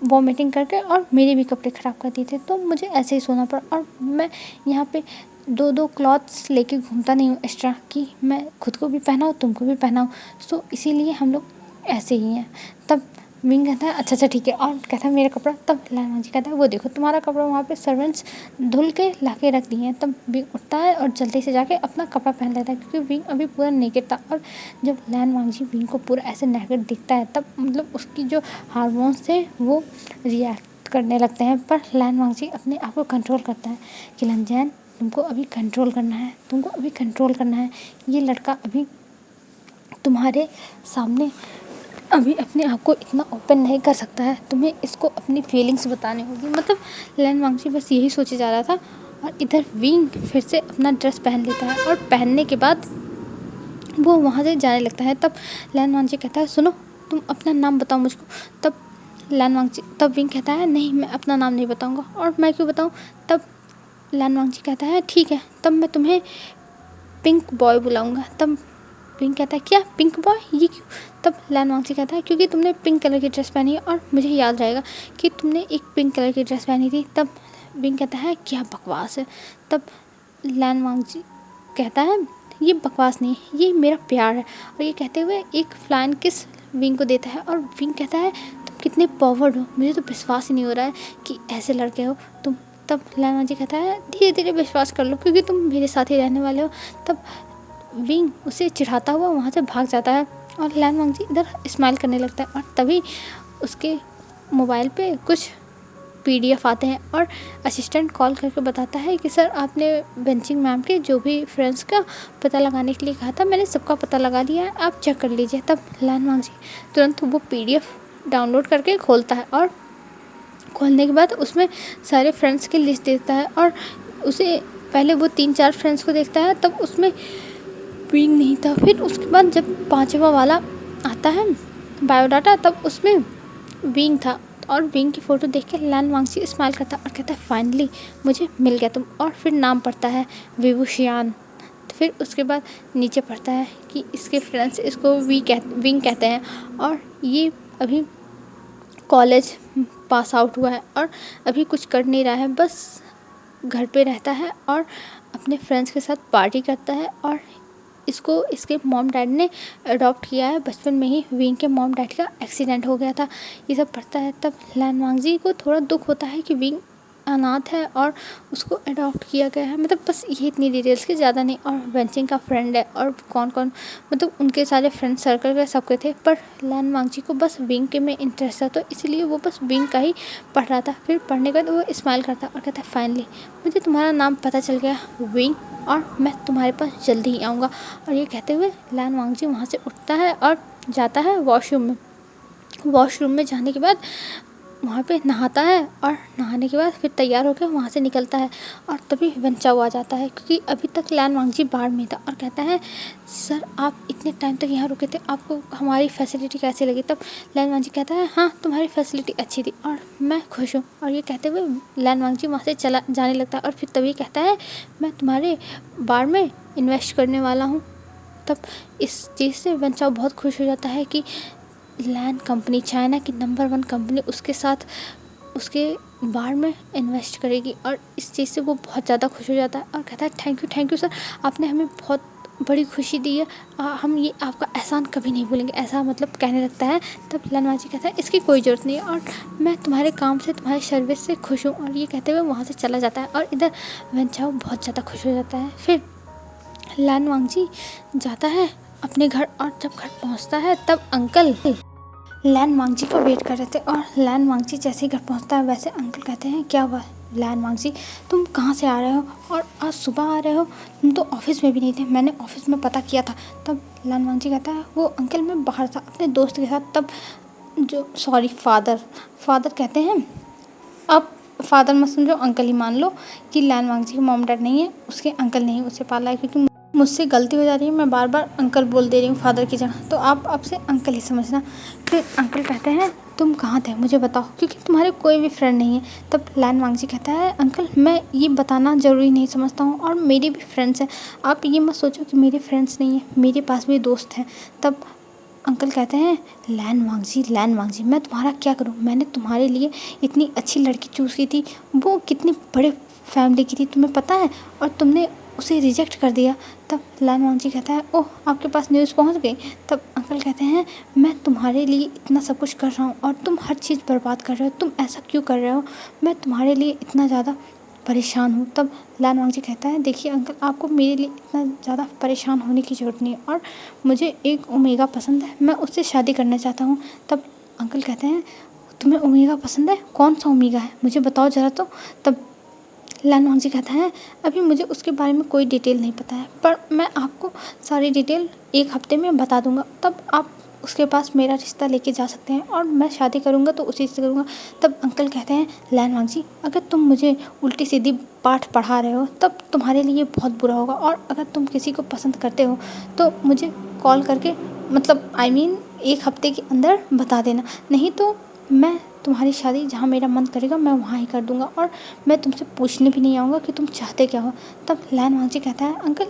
वॉमिटिंग करके, और मेरे भी कपड़े ख़राब कर दिए थे, तो मुझे ऐसे ही सोना पड़ा, और मैं यहाँ पे दो क्लॉथ्स लेके घूमता नहीं हूँ एक्स्ट्रा, कि मैं खुद को भी पहनाऊँ तुमको भी पहनाऊँ, सो इसीलिए हम लोग ऐसे ही हैं। तब विंग कहता है अच्छा ठीक है, और कहता है मेरा कपड़ा। तब लैन वांगजी कहता है वो देखो तुम्हारा कपड़ा वहाँ पे सर्वेंट्स धुल के ला के रख दिए हैं। तब विंग उठता है और जल्दी से जाके अपना कपड़ा पहन लेता है, क्योंकि विंग अभी पूरा नेकेड था। और जब लैन वांगजी विंग को पूरा ऐसे नेकेड दिखता है, तब मतलब उसकी जो हार्मोन्स थे वो रिएक्ट करने लगते हैं। पर लैन वांगजी अपने आप को कंट्रोल करता है कि लंजैन तुमको अभी कंट्रोल करना है, तुमको अभी कंट्रोल करना है। ये लड़का अभी तुम्हारे सामने अभी अपने आप को इतना ओपन नहीं कर सकता है, तुम्हें इसको अपनी फीलिंग्स बतानी होगी। मतलब लैन वांगजी बस यही सोचे जा रहा था। और इधर विंग फिर से अपना ड्रेस पहन लेता है और पहनने के बाद वो वहाँ से जाने लगता है। तब लैन वांगजी कहता है सुनो तुम अपना नाम बताओ मुझको। तब विंग कहता है नहीं मैं अपना नाम नहीं बताऊँगा। और मैं क्यों बताऊँ? तब लैन वांगजी कहता है ठीक है, तब मैं तुम्हें पिंक बॉय बुलाऊँगा। तब विंग कहता है क्या पिंक बॉय, ये क्यों? तब लैन वांगजी कहता है क्योंकि तुमने पिंक कलर की ड्रेस पहनी है और मुझे याद रहेगा कि तुमने एक पिंक कलर की ड्रेस पहनी थी। तब विंग कहता है क्या बकवास है। तब लैन वांगजी कहता है ये बकवास नहीं है, ये मेरा प्यार है। और ये कहते हुए एक फ्लाइन किस विंग को देता है। और विंग कहता है तुम कितने पावर्ड हो, मुझे तो विश्वास ही नहीं हो रहा है कि ऐसे लड़के हो तुम। तब लैन वांगजी कहता है धीरे धीरे विश्वास कर लो क्योंकि तुम मेरे साथ ही रहने वाले हो। तब विंग उसे चिढ़ाता हुआ वहाँ से भाग जाता है और लैन वांगजी इधर स्माइल करने लगता है। और तभी उसके मोबाइल पे कुछ PDF आते हैं और असिस्टेंट कॉल करके बताता है कि सर आपने बेंचिंग मैम के जो भी फ्रेंड्स का पता लगाने के लिए कहा था, मैंने सबका पता लगा लिया है, आप चेक कर लीजिए। तब लैन वांगजी तुरंत वो PDF डाउनलोड करके खोलता है और खोलने के बाद उसमें सारे फ्रेंड्स की लिस्ट देता है। और उसे पहले वो 3-4 फ्रेंड्स को देखता है, तब उसमें विंग नहीं था। फिर उसके बाद जब 5वां वाला आता है बायोडाटा, तब उसमें विंग था। और विंग की फ़ोटो देख के लैन वांगजी स्माइल करता है और कहता है फाइनली मुझे मिल गया तुम। और फिर नाम पढ़ता है विवुशियान। तो फिर उसके बाद नीचे पढ़ता है कि इसके फ्रेंड्स इसको विंग कहते हैं और ये अभी कॉलेज पास आउट हुआ है और अभी कुछ कर नहीं रहा है, बस घर पे रहता है और अपने फ्रेंड्स के साथ पार्टी करता है। और इसको इसके मॉम डैड ने अडॉप्ट किया है बचपन में ही। विंग के मॉम डैड का एक्सीडेंट हो गया था, ये सब पढ़ता है। तब लैन वांगजी को थोड़ा दुख होता है कि विंग अनाथ है और उसको अडॉप्ट किया गया है। मतलब बस ये इतनी डिटेल्स के, ज़्यादा नहीं। और बेंचिंग का फ्रेंड है और कौन कौन, मतलब उनके सारे फ्रेंड सर्कल के सबके थे। पर लैन वांगजी को बस विंग के में इंटरेस्ट था, तो इसलिए वो बस विंग का ही पढ़ रहा था। फिर पढ़ने के बाद वो स्माइल करता और कहता है फाइनली मुझे तुम्हारा नाम पता चल गया विंग, और मैं तुम्हारे पास जल्दी ही आऊँगा। और ये कहते हुए लैन वांगजी वहाँ से उठता है और जाता है वॉशरूम में। वॉशरूम में जाने के बाद वहाँ पे नहाता है और नहाने के बाद फिर तैयार होकर वहाँ से निकलता है। और तभी वेंचाओ आ जाता है क्योंकि अभी तक लैन वांगजी बाहर में था और कहता है सर आप इतने टाइम तक यहाँ रुके थे, आपको हमारी फैसिलिटी कैसी लगी? तब लैन वांगजी कहता है हाँ तुम्हारी फैसिलिटी अच्छी थी और मैं खुश हूँ। और ये कहते हुए लैन वांगजी वहाँ से चला जाने लगता है। और फिर तभी कहता है मैं तुम्हारे बार में इन्वेस्ट करने वाला हूँ। तब इस चीज़ से वेंचाओ बहुत खुश हो जाता है कि लैन कंपनी, चाइना की नंबर 1 कंपनी उसके साथ उसके बार में इन्वेस्ट करेगी। और इस चीज़ से वो बहुत ज़्यादा खुश हो जाता है और कहता है थैंक यू सर, आपने हमें बहुत बड़ी खुशी दी है, हम ये आपका एहसान कभी नहीं भूलेंगे, ऐसा मतलब कहने लगता है। तब लैन वांगजी कहता है इसकी कोई ज़रूरत नहीं है और मैं तुम्हारे काम से, तुम्हारी सर्विस से खुश हूँ। और ये कहते हुए वहाँ से चला जाता है और इधर वेंचाओ बहुत ज़्यादा खुश हो जाता है। फिर लैन वांगजी जाता है अपने घर और जब घर पहुँचता है तब अंकल लैन वांगजी को वेट कर रहे थे। और लैन वांगजी जैसे ही घर पहुँचता है वैसे अंकल कहते हैं क्या हुआ लैन वांगजी, तुम कहाँ से आ रहे हो और आज सुबह आ रहे हो? तुम तो ऑफिस में भी नहीं थे, मैंने ऑफिस में पता किया था। तब लैन वांगजी कहता है वो अंकल मैं बाहर था अपने दोस्त के साथ। तब फादर कहते हैं अब फादर मत समझो, अंकल ही मान लो कि लैन वांगजी के मॉम डैड नहीं है, उसके अंकल नहीं उसे पाला है, क्योंकि मुझसे गलती हो जा रही है, मैं बार बार अंकल बोल दे रही हूँ फादर की जगह, तो आप अब से अंकल ही समझना। फिर अंकल कहते हैं तुम कहाँ थे मुझे बताओ, क्योंकि तुम्हारे कोई भी फ्रेंड नहीं है। तब लैन वांगजी कहता है अंकल मैं ये बताना ज़रूरी नहीं समझता हूँ और मेरे भी फ्रेंड्स हैं, आप ये मत सोचो कि मेरे फ्रेंड्स नहीं हैं, मेरे पास भी दोस्त हैं। तब अंकल कहते हैं लैन वांगजी मैं तुम्हारा क्या करूँ, मैंने तुम्हारे लिए इतनी अच्छी लड़की चूज़ की थी, वो कितनी बड़े फैमिली की थी तुम्हें पता है, और तुमने उसे रिजेक्ट कर दिया। तब लैन वांगजी कहता है ओह आपके पास न्यूज़ पहुंच गई। तब अंकल कहते हैं मैं तुम्हारे लिए इतना सब कुछ कर रहा हूँ और तुम हर चीज़ बर्बाद कर रहे हो, तुम ऐसा क्यों कर रहे हो, मैं तुम्हारे लिए इतना ज़्यादा परेशान हूँ। तब लान वांगजी कहता है देखिए अंकल, आपको मेरे लिए इतना ज़्यादा परेशान होने की ज़रूरत नहीं है और मुझे एक ओमेगा पसंद है, मैं उससे शादी करना चाहता हूँ। तब अंकल कहते हैं तुम्हें ओमेगा पसंद है, कौन सा ओमेगा है, मुझे बताओ ज़रा तो। तब लान वांगजी कहता है अभी मुझे उसके बारे में कोई डिटेल नहीं पता है, पर मैं आपको सारी डिटेल एक हफ्ते में बता दूंगा, तब आप उसके पास मेरा रिश्ता लेके जा सकते हैं और मैं शादी करूंगा तो उसी से करूंगा। तब अंकल कहते हैं लान वांगजी, अगर तुम मुझे उल्टी सीधी पाठ पढ़ा रहे हो तब तुम्हारे लिए बहुत बुरा होगा, और अगर तुम किसी को पसंद करते हो तो मुझे कॉल करके मतलब एक हफ्ते के अंदर बता देना, नहीं तो मैं तुम्हारी शादी जहाँ मेरा मन करेगा मैं वहाँ ही कर दूंगा और मैं तुमसे पूछने भी नहीं आऊँगा कि तुम चाहते क्या हो। तब लान वांगजी कहता है अंकल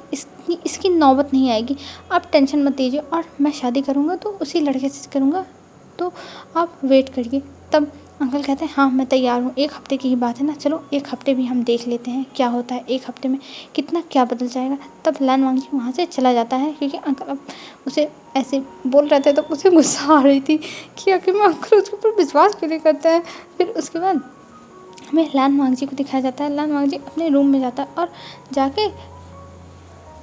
इसकी नौबत नहीं आएगी, आप टेंशन मत लीजिए और मैं शादी करूँगा तो उसी लड़के से करूँगा, तो आप वेट करिए। तब अंकल कहते हैं हाँ मैं तैयार हूँ, एक हफ्ते की ही बात है ना, चलो एक हफ्ते भी हम देख लेते हैं क्या होता है, एक हफ्ते में कितना क्या बदल जाएगा। तब लान वांगजी वहाँ से चला जाता है क्योंकि अंकल अब उसे ऐसे बोल रहे थे तो उसे गुस्सा आ रही थी कि आखिर में अंकल उसके ऊपर विश्वास क्यों नहीं करता है। फिर उसके बाद हमें लान वांगजी को दिखाया जाता है, लान वांगजी अपने रूम में जाता है और जाके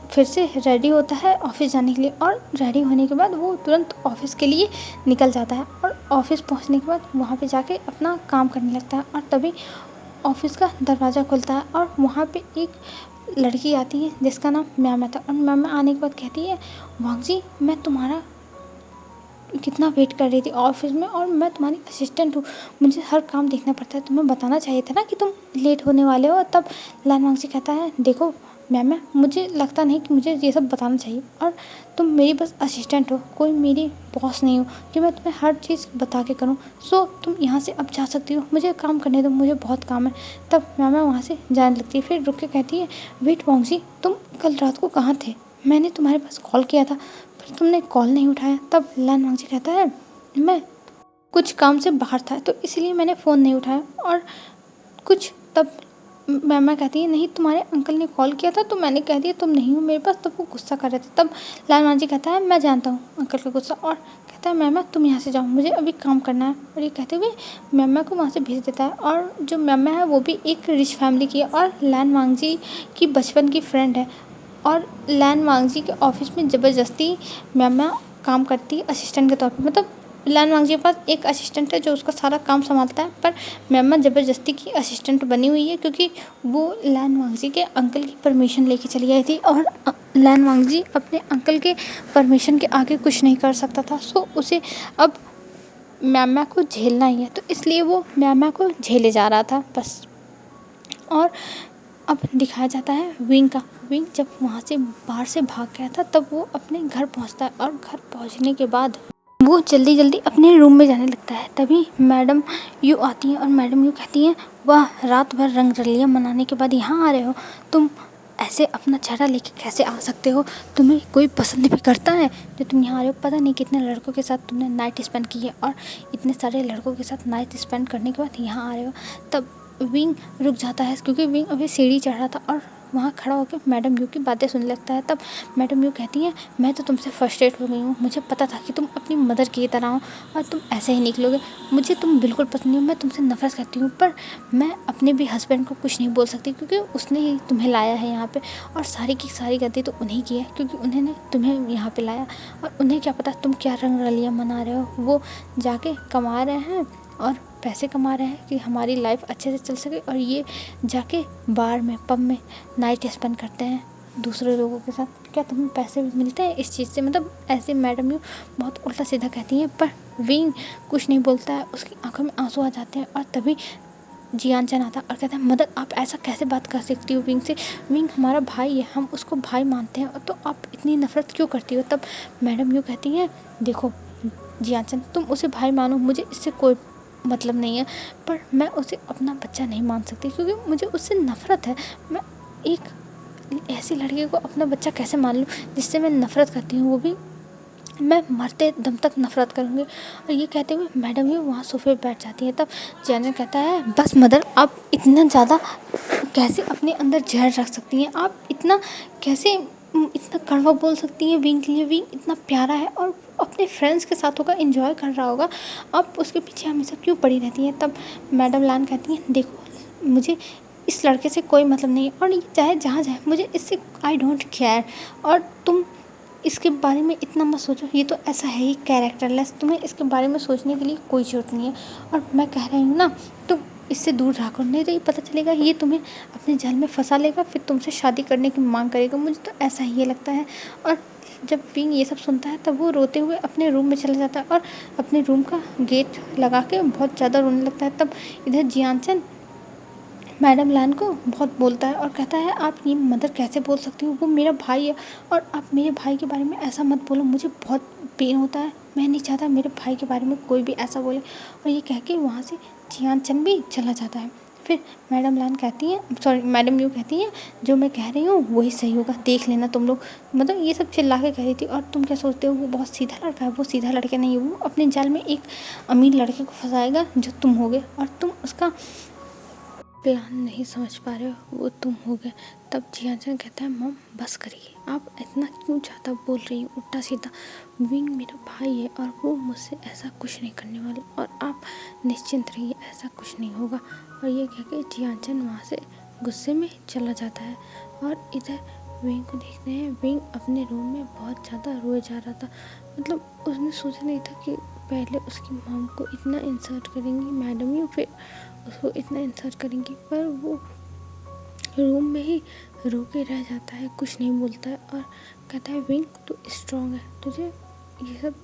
फिर से रेडी होता है ऑफिस जाने के लिए, और रेडी होने के बाद वो तुरंत ऑफिस के लिए निकल जाता है और ऑफिस पहुंचने के बाद वहाँ पे जाके अपना काम करने लगता है। और तभी ऑफिस का दरवाज़ा खुलता है और वहाँ पे एक लड़की आती है जिसका नाम म्यामा था, और म्यामा आने के बाद कहती है वांगजी मैं तुम्हारा कितना वेट कर रही थी ऑफिस में और मैं तुम्हारी असिस्टेंट हूँ, मुझे हर काम देखना पड़ता है, तुम्हें बताना चाहिए था ना कि तुम लेट होने वाले हो। तब लान वांगजी कहता है देखो मैम मुझे लगता नहीं कि मुझे ये सब बताना चाहिए, और तुम मेरी बस असिस्टेंट हो, कोई मेरी बॉस नहीं हो कि मैं तुम्हें हर चीज़ बता के करूँ। सो तुम यहाँ से अब जा सकती हो, मुझे काम करने दो, मुझे बहुत काम है। तब मैम वहाँ से जाने लगती है, फिर रुक के कहती है वेट वांगजी तुम कल रात को कहाँ थे, मैंने तुम्हारे पास कॉल किया था पर तुमने कॉल नहीं उठाया। तब लान वांगजी कहता है मैं कुछ काम से बाहर था तो इसलिए मैंने फ़ोन नहीं उठाया और कुछ। तब मैम कहती है नहीं तुम्हारे अंकल ने कॉल किया था तो मैंने कह दिया तुम नहीं हो मेरे पास, तब वो गुस्सा कर रहे थे। तब लान वांगजी कहता है मैं जानता हूँ अंकल का गुस्सा, और कहता है मैम तुम यहाँ से जाओ, मुझे अभी काम करना है। और ये कहते हुए मैम को वहाँ से भेज देता है, और जो मैम है वो भी एक रिच फैमिली की है और लान वांगजी की बचपन की फ्रेंड है, और लान वांगजी के ऑफिस में ज़बरदस्ती मैम काम करती है असिस्टेंट के तौर पर। मतलब लान वांगजी के पास एक असिस्टेंट है जो उसका सारा काम संभालता है, पर मैम ज़बरदस्ती की असिस्टेंट बनी हुई है क्योंकि वो लान वांगजी के अंकल की परमिशन लेके चली आई थी और लान वांगजी अपने अंकल के परमिशन के आगे कुछ नहीं कर सकता था। सो उसे अब मैम को झेलना ही है, तो इसलिए वो मैम को झेले जा रहा था बस। और अब दिखाया जाता है विंग का। विंग जब वहाँ से बाहर से भाग गया था तब वो अपने घर पहुँचता है, और घर पहुँचने के बाद वो जल्दी जल्दी अपने रूम में जाने लगता है। तभी मैडम यू आती हैं और मैडम यू कहती हैं वाह रात भर रंगरलियाँ मनाने के बाद यहाँ आ रहे हो, तुम ऐसे अपना चेहरा लेके कैसे आ सकते हो, तुम्हें कोई पसंद भी करता है जो तुम यहाँ आ रहे हो, पता नहीं कितने लड़कों के साथ तुमने नाइट स्पेंड की है और इतने सारे लड़कों के साथ नाइट स्पेंड करने के बाद यहाँ आ रहे हो। तब विंग रुक जाता है क्योंकि विंग अभी सीढ़ी चढ़ रहा था और वहाँ खड़ा होकर मैडम यू की बातें सुनने लगता है। तब मैडम यू कहती हैं मैं तो तुमसे फ्रस्ट्रेट हो गई हूँ, मुझे पता था कि तुम अपनी मदर की तरह हो और तुम ऐसे ही निकलोगे, मुझे तुम बिल्कुल पसंद नहीं हो, मैं तुमसे नफरत करती हूँ, पर मैं अपने भी हस्बैंड को कुछ नहीं बोल सकती क्योंकि उसने ही तुम्हें लाया है यहाँ पे, और सारी की सारी गलती तो उन्हीं की है क्योंकि उन्होंने तुम्हें यहाँ पे लाया, और उन्हें क्या पता तुम क्या रंगरलियाँ मना रहे हो, वो जाके कमा रहे हैं और पैसे कमा रहे हैं कि हमारी लाइफ अच्छे से चल सके, और ये जाके बार में पब में नाइट स्पेंड करते हैं दूसरे लोगों के साथ, क्या तुम्हें पैसे मिलते हैं इस चीज़ से। मतलब ऐसे मैडम यू बहुत उल्टा सीधा कहती हैं, पर विंग कुछ नहीं बोलता है, उसकी आंखों में आंसू आ जाते हैं। और तभी जियान चैन आता और कहता है मदर आप ऐसा कैसे बात कर सकती हो विंग से, विंग हमारा भाई है, हम उसको भाई मानते हैं, तो आप इतनी नफरत क्यों करती हो। तब मैडम यू कहती हैं देखो जियान चैन तुम उसे भाई मानो, मुझे इससे कोई मतलब नहीं है, पर मैं उसे अपना बच्चा नहीं मान सकती क्योंकि मुझे उससे नफ़रत है। मैं एक ऐसी लड़की को अपना बच्चा कैसे मान लूँ जिससे मैं नफ़रत करती हूँ, वो भी मैं मरते दम तक नफ़रत करूँगी। और ये कहते हुए मैडम भी वहाँ सोफे पर बैठ जाती है। तब जैनर कहता है बस मदर आप इतना ज़्यादा कैसे अपने अंदर जहर रख सकती हैं, आप इतना कैसे इतना कड़वा बोल सकती हैं विंग के लिए, विंग इतना प्यारा है और अब अपने फ्रेंड्स के साथ होगा, एंजॉय कर रहा होगा, आप उसके पीछे हमेशा क्यों पड़ी रहती हैं। तब मैडम लान कहती हैं देखो मुझे इस लड़के से कोई मतलब नहीं है और ये चाहे जहाँ जाए, मुझे इससे आई डोंट केयर, और तुम इसके बारे में इतना मत सोचो, ये तो ऐसा है ही कैरेक्टरलेस, तुम्हें इसके बारे में सोचने के लिए कोई ज़रूरत नहीं है। और मैं कह रही हूँ ना, तुम इससे दूर रहा करो, नहीं तो ये पता चलेगा ये तुम्हें अपने जाल में फंसा लेगा, फिर तुमसे शादी करने की मांग करेगा, मुझे तो ऐसा ही लगता है। और जब विंग ये सब सुनता है तब वो रोते हुए अपने रूम में चला जाता है और अपने रूम का गेट लगा के बहुत ज़्यादा रोने लगता है। तब इधर जियानचन मैडम लान को बहुत बोलता है और कहता है आप ये मदर कैसे बोल सकती हो, वो मेरा भाई है और आप मेरे भाई के बारे में ऐसा मत बोलो, मुझे बहुत पेन होता है, मैं नहीं चाहता मेरे भाई के बारे में कोई भी ऐसा बोले। और ये कह के वहाँ से जियानचन भी चला जाता है। फिर मैडम लान कहती हैं, सॉरी मैडम यू कहती हैं जो मैं कह रही हूँ वही सही होगा, देख लेना तुम लोग, मतलब ये सब चिल्ला के कह रही थी। और तुम क्या सोचते हो वो बहुत सीधा लड़का है, वो सीधा लड़का नहीं है, वो अपने जाल में एक अमीर लड़के को फंसाएगा जो तुम होगे, और तुम उसका प्लान नहीं समझ पा रहे हो, वो तुम हो गए। तब जियानचन कहता है मम बस करिए, आप इतना क्यों ज़्यादा बोल रही हो उल्टा सीधा, विंग मेरा भाई है और वो मुझसे ऐसा कुछ नहीं करने वाला, और आप निश्चिंत रहिए ऐसा कुछ नहीं होगा। और ये कह के जियानचन वहाँ से गुस्से में चला जाता है। और इधर विंग को देखते हैं, विंग अपने रूम में बहुत ज़्यादा रोए जा रहा था, मतलब उसने सोचा नहीं था कि पहले उसकी मॉम को इतना इंसल्ट करेंगी मैडम यू, फिर उसको इतना इंसल्ट करेंगी, पर वो रूम में ही रो के रह जाता है, कुछ नहीं बोलता है और कहता है विंग तू स्ट्रॉन्ग है, तुझे ये सब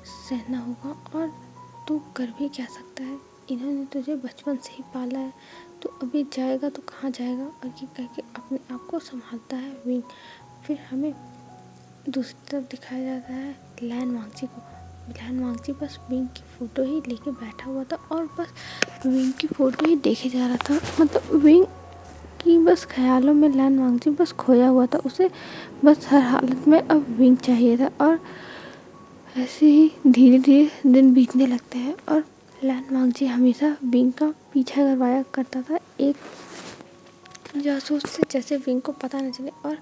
सहना होगा और तू कर भी क्या सकता है, इन्होंने तुझे बचपन से ही पाला है, तो अभी जाएगा तो कहाँ जाएगा। और ये कह के अपने आप को संभालता है विंग। फिर हमें दूसरी तरफ दिखाया जाता है लैन वांगची को। लैन वांगची बस विंग की फ़ोटो ही लेके बैठा हुआ था और बस विंग की फ़ोटो ही देखे जा रहा था, मतलब विंग की बस ख्यालों में लैन वांगची बस खोया हुआ था, उसे बस हर हालत में अब विंग चाहिए था। और ऐसे ही धीरे धीरे दिन बीतने लगते हैं और लैन वांगची हमेशा विंग का पीछा करवाया करता था एक जासूस से, जैसे विंग को पता न चले। और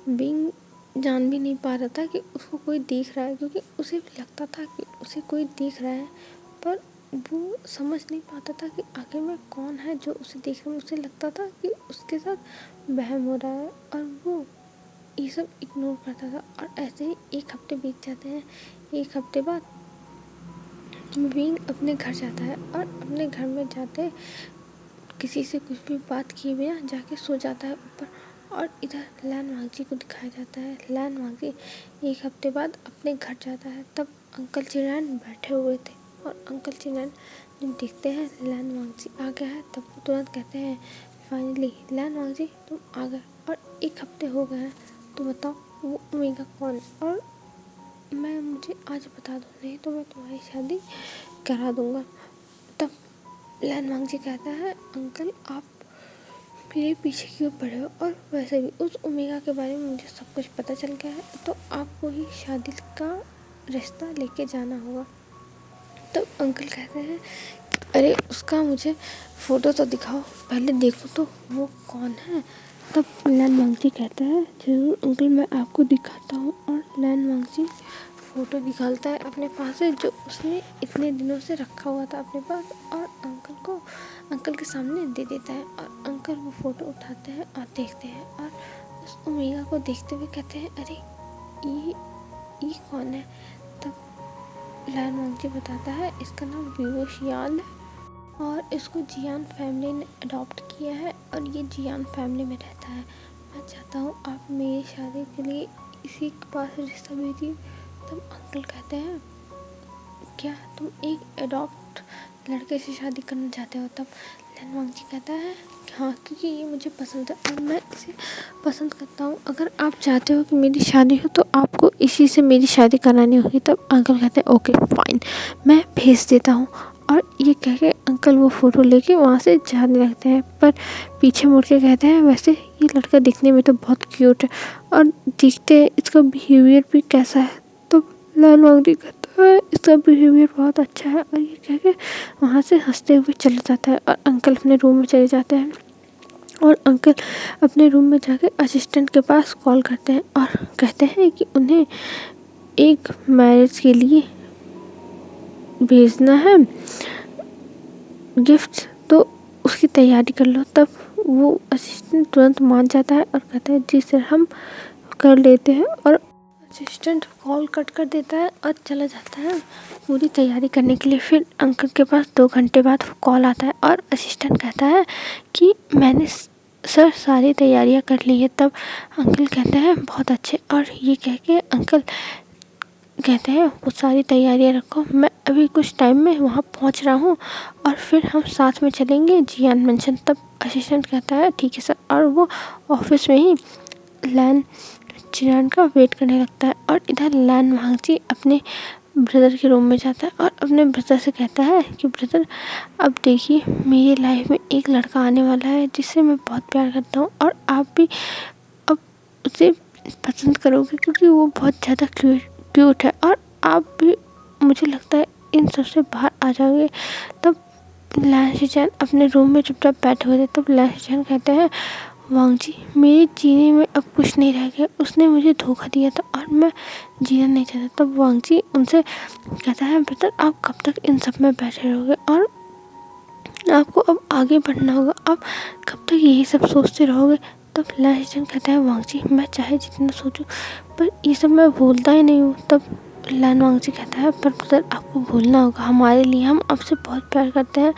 विंग जान भी नहीं पा रहा था कि उसको कोई देख रहा है, क्योंकि उसे भी लगता था कि उसे कोई देख रहा है, पर वो समझ नहीं पाता था कि आगे में कौन है जो उसे देख रहा है। उसे लगता था कि उसके साथ वहम हो रहा है और वो ये सब इग्नोर करता था। और ऐसे ही एक हफ्ते बीत जाते हैं। एक हफ्ते बाद विंग अपने घर जाता है और अपने घर में जाते किसी से कुछ भी बात किए बिना जाके सो जाता है ऊपर। और इधर लैन वांगची को दिखाया जाता है, लैन वांगची एक हफ्ते बाद अपने घर जाता है। तब अंकल चिरैन बैठे हुए थे और अंकल चिरैन जब देखते हैं लैन वांगची आ गया है, तब वो तुरंत कहते हैं फाइनली लैन वांगची तुम आ गए और एक हफ्ते हो गए हैं, तो बताओ वो ओमेगा कौन है, और मुझे आज बता दो, नहीं तो मैं तुम्हारी शादी करा दूँगा। तब लैन वांगची कहता है अंकल आप मेरे पीछे क्यों पड़े हो, और वैसे भी उस ओमेगा के बारे में मुझे सब कुछ पता चल गया है, तो आपको ही शादी का रिश्ता लेके जाना होगा। तब अंकल कहते हैं अरे उसका मुझे फ़ोटो तो दिखाओ, पहले देखो तो वो कौन है। तब लैन वांगची कहता है ज़रूर अंकल मैं आपको दिखाता हूँ। और लैन वांगची फ़ोटो निकालता है अपने पास से जो उसने इतने दिनों से रखा हुआ था अपने पास, और अंकल के सामने दे देता है। और अंकल वो फ़ोटो उठाते हैं और देखते हैं और उस ओमेगा को देखते हुए कहते हैं अरे ये कौन है। तब लैन वांगची बताता है इसका नाम वीवो शियान है और इसको जियान फैमिली ने अडॉप्ट किया है और ये जियान फैमिली में रहता है। मैं चाहता हूँ आप मेरी शादी के लिए इसी के पास रिश्ता भेजिए। तब अंकल कहते हैं क्या तुम एक एडॉप्ट लड़के से शादी करना चाहते हो। तब लैन वांगची कहता है हाँ, क्योंकि ये मुझे पसंद है और मैं इसे पसंद करता हूँ, अगर आप चाहते हो कि मेरी शादी हो तो आपको इसी से मेरी शादी करानी होगी। तब अंकल कहते हैं ओके फाइन, मैं भेज देता हूँ। और ये कह के अंकल वो फ़ोटो लेके वहाँ से जाने लगते हैं, पर पीछे मुड़ के कहते हैं वैसे ये लड़का दिखने में तो बहुत क्यूट है और देखते हैं इसका बिहेवियर भी कैसा है। तो लैन वांगची कहता है इसका बिहेवियर बहुत अच्छा है, और ये कह के वहाँ से हंसते हुए चले जाता है। और अंकल अपने रूम में चले जाते हैं और अंकल अपने रूम में जाके असिस्टेंट के पास कॉल करते हैं और कहते हैं कि उन्हें एक मैरिज के लिए भेजना है गिफ्ट, तो उसकी तैयारी कर लो। तब वो असिस्टेंट तुरंत मान जाता है और कहता है जी सर हम कर लेते हैं, और असिस्टेंट कॉल कट कर देता है और चला जाता है पूरी तैयारी करने के लिए। फिर अंकल के पास 2 घंटे बाद कॉल आता है और असिस्टेंट कहता है कि मैंने सर सारी तैयारियां कर ली है। तब अंकल कहते हैं बहुत अच्छे, और ये कह के अंकल कहते हैं वो सारी तैयारियां रखो, मैं अभी कुछ टाइम में वहाँ पहुँच रहा हूँ और फिर हम साथ में चलेंगे जियान मेंशन। तब असिस्टेंट कहता है ठीक है सर, और वो ऑफिस में ही लैन चिरान का वेट करने लगता है। और इधर लैन वांगची अपने ब्रदर के रूम में जाता है और अपने ब्रदर से कहता है कि ब्रदर अब देखिए मेरी लाइफ में एक लड़का आने वाला है जिससे मैं बहुत प्यार करता हूँ, और आप भी अब उसे पसंद करोगे क्योंकि वो बहुत ज़्यादा क्यूट है, और आप भी मुझे लगता है इन सबसे बाहर आ जाओगे। तब लैन शिचैन अपने रूम में चुपचाप बैठे हुए थे। तब लैन शिचैन कहते हैं वांगजी मेरे जीने में अब कुछ नहीं रह गया, उसने मुझे धोखा दिया था और मैं जीना नहीं चाहता। तब वांगजी उनसे कहता है ब्रदर आप कब तक इन सब में बैठे रहोगे, और आपको अब आगे बढ़ना होगा, आप कब तक यही सब सोचते रहोगे। तब लैन कहता है वांगजी मैं चाहे जितना सोचूं पर ये सब मैं भूलता ही नहीं हूँ। तब लैन वांगजी कहता है पर ब्रदर आपको भूलना होगा, हमारे लिए हम आपसे बहुत प्यार करते हैं।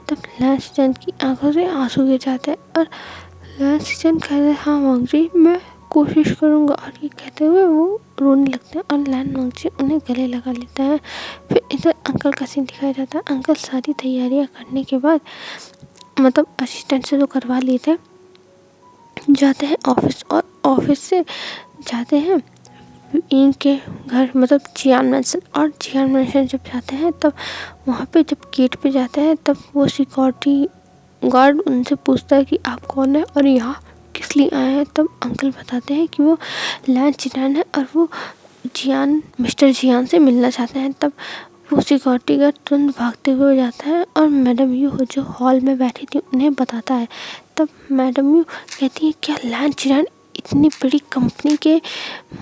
तब लैन की आंखों से आंसू गिर जाते हैं और लैन कहते हैं हाँ वांगजी मैं कोशिश करूँगा, और ये कहते हुए वो रोने लगते हैं और लैन वांगजी उन्हें गले लगा लेता है। फिर इधर अंकल का सीन दिखाया जाता है। अंकल सारी तैयारियां करने के बाद मतलब असिस्टेंट से तो करवा लिए थे, जाते हैं ऑफिस, और ऑफिस से जाते हैं इनके घर मतलब जियान मेंशन। और जियान मेंशन जब जाते हैं तब वहाँ पे जब गेट पे जाते हैं तब वो सिक्योरिटी गार्ड उनसे पूछता है कि आप कौन है और यहाँ किस लिए आए हैं। तब अंकल बताते हैं कि वो लैन चिनान है और वो मिस्टर जियान से मिलना चाहते हैं। तब वो सिक्योरिटी गार्ड तुरंत भागते हुए जाता है और मैडम यू जो हॉल में बैठी थी उन्हें बताता है। तब मैडम यू कहती है क्या लैन चिनान इतनी बड़ी कंपनी के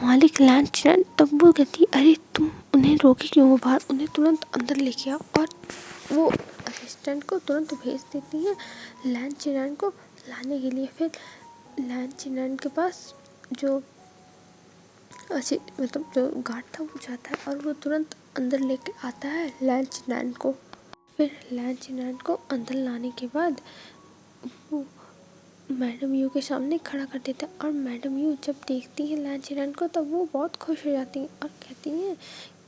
मालिक लैन चिनान। तब वो कहती है अरे तुम उन्हें रोके क्यों हो बाहर, उन्हें तुरंत अंदर लेके आओ। और वो असिस्टेंट को तुरंत भेज देती है लैन चिनान को लाने के लिए। फिर लैन चिनान के पास जो मतलब जो गार्ड था वो जाता है और वो तुरंत अंदर लेके आता है लैन चिनान को। फिर लैन चिनान को अंदर लाने के बाद वो मैडम यू के सामने खड़ा कर देता है। और मैडम यू जब देखती है लैन चिनान को तब वो बहुत खुश हो जाती हैं और कहती हैं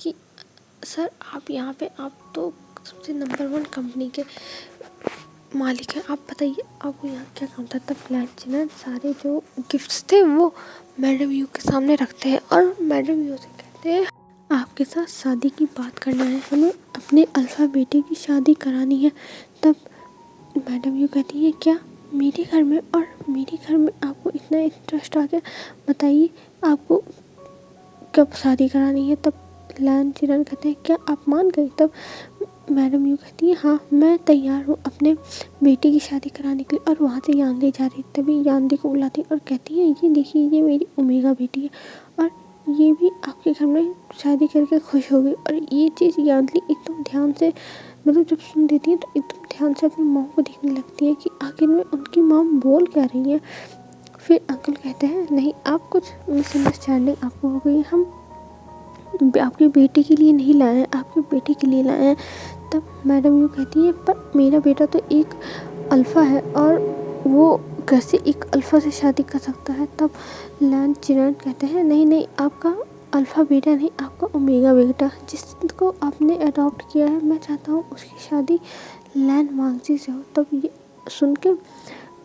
कि सर आप यहाँ पे आप तो सबसे नंबर 1 कंपनी के मालिक हैं, आप बताइए आपको यहाँ क्या काम था। तब लैन चिनान सारे जो गिफ्ट्स थे वो मैडम यू के सामने रखते हैं और मैडम यू से कहते हैं आपके साथ शादी की बात करना है, हमें अपने अल्फा बेटे की शादी करानी है। तब मैडम यू कहती है क्या मेरे घर में, और मेरे घर में आपको इतना इंटरेस्ट आ गया, बताइए आपको कब शादी करानी है। तब लैन चिनान कहते हैं क्या आप मान गए। तब मैडम यू कहती है हाँ मैं तैयार हूँ अपने बेटी की शादी कराने के लिए। और वहाँ से यानदी जा रही तभी यानदी को बुलाती और कहती है ये देखिए ये मेरी ओमेगा बेटी है और ये भी आपके घर में शादी करके खुश हो गई। और ये चीज़ यानदी एकदम ध्यान से मतलब जब सुन देती है तो एकदम ध्यान से अपनी मॉम को देखने लगती है कि आखिर में उनकी मॉम बोल क्या रही है। फिर अंकल कहते हैं नहीं आप कुछ मिसअंडरस्टैंडिंग आपको हो गई, हम आपके बेटे के लिए नहीं लाए हैं, आपके बेटे के लिए लाए हैं। तब मैडम यू कहती है पर मेरा बेटा तो एक अल्फ़ा है और वो कैसे एक अल्फ़ा से शादी कर सकता है। तब लैन चिनान कहते हैं नहीं नहीं आपका अल्फ़ा बेटा नहीं, आपका ओमेगा बेटा जिसको आपने अडॉप्ट किया है, मैं चाहता हूँ उसकी शादी लैन वांगजी से हो। तब ये सुन के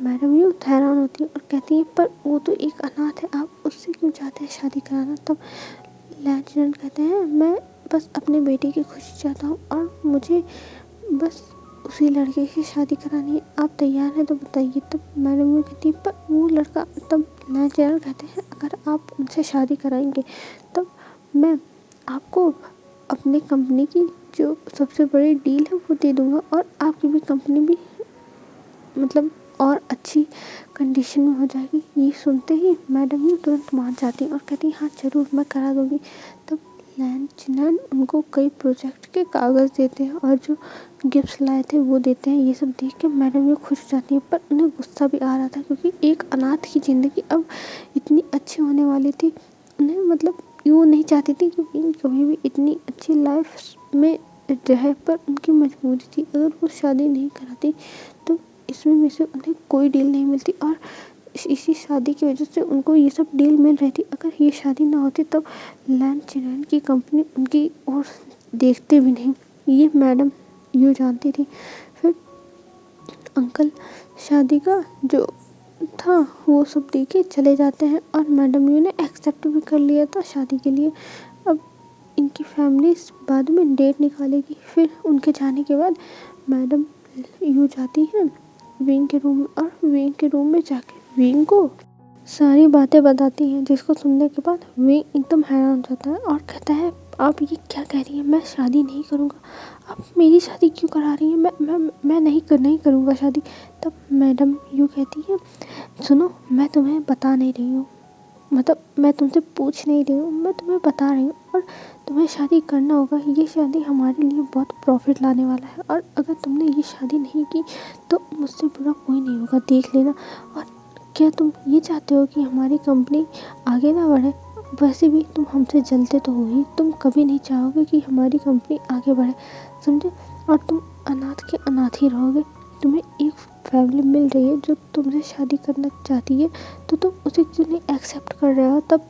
मैडम यू हैरान होती है और कहती है पर वो तो एक अनाथ है, आप उससे क्यों चाहते हैं शादी कराना। तब लैन चिनान कहते हैं मैं बस अपने बेटे की खुशी चाहता हूँ और मुझे बस उसी लड़के की शादी करानी है, आप तैयार हैं तो बताइए। तब मैडम यू कहती है पर वो लड़का। तब लैन चिनान कहते हैं अगर आप उनसे शादी कराएंगे तब मैं आपको अपने कंपनी की जो सबसे बड़ी डील है वो दे दूँगा और आपकी भी कंपनी भी मतलब और अच्छी कंडीशन में हो जाएगी। ये सुनते ही मैडम यू तुरंत मान जाती और कहती हाँ ज़रूर मैं करा दूँगी। तब लैन चिनान उनको कई प्रोजेक्ट के कागज़ देते हैं और जो गिफ्ट्स लाए थे वो देते हैं। ये सब देख के मैडम ये खुश हो जाती है, पर उन्हें गुस्सा भी आ रहा था क्योंकि एक अनाथ की ज़िंदगी अब इतनी अच्छी होने वाली थी। उन्हें मतलब यूँ नहीं चाहती थी क्योंकि कभी भी इतनी अच्छी लाइफ में रहे, पर उनकी मजबूरी थी। अगर वो शादी नहीं कराती तो इसमें में से उन्हें कोई डील नहीं मिलती और इसी शादी की वजह से उनको ये सब डील मिल रही थी। अगर ये शादी ना होती तब लैन चिनान की कंपनी उनकी ओर देखते भी नहीं, ये मैडम यूँ जानती थी। फिर अंकल शादी का जो था वो सब देके चले जाते हैं और मैडम यू ने एक्सेप्ट भी कर लिया था शादी के लिए। अब इनकी फैमिली बाद में डेट निकालेगी। फिर उनके जाने के बाद मैडम यू जाती हैं विंग के रूम में और विंग के रूम में जाके विंग को सारी बातें बताती हैं, जिसको सुनने के बाद विंग एकदम हैरान हो जाता है और कहता है आप ये क्या कह रही हैं, मैं शादी नहीं करूँगा, आप मेरी शादी क्यों करा रही हैं, मैं नहीं करूँगा शादी। तब मैडम यू कहती है सुनो, मैं तुम्हें बता नहीं रही हूँ, मतलब मैं तुमसे पूछ नहीं रही हूँ, मैं तुम्हें बता रही हूँ और तुम्हें शादी करना होगा। ये शादी हमारे लिए बहुत प्रॉफिट लाने वाला है और अगर तुमने ये शादी नहीं की तो मुझसे बुरा कोई नहीं होगा, देख लेना। और क्या तुम ये चाहते हो कि हमारी कंपनी आगे ना बढ़े? वैसे भी तुम हमसे जलते तो हो ही, तुम कभी नहीं चाहोगे कि हमारी कंपनी आगे बढ़े, समझे? और तुम अनाथ के अनाथ ही रहोगे। तुम्हें एक फैमिली मिल रही है जो तुमसे शादी करना चाहती है तो तुम उसे क्यों नहीं एक्सेप्ट कर रहे हो? तब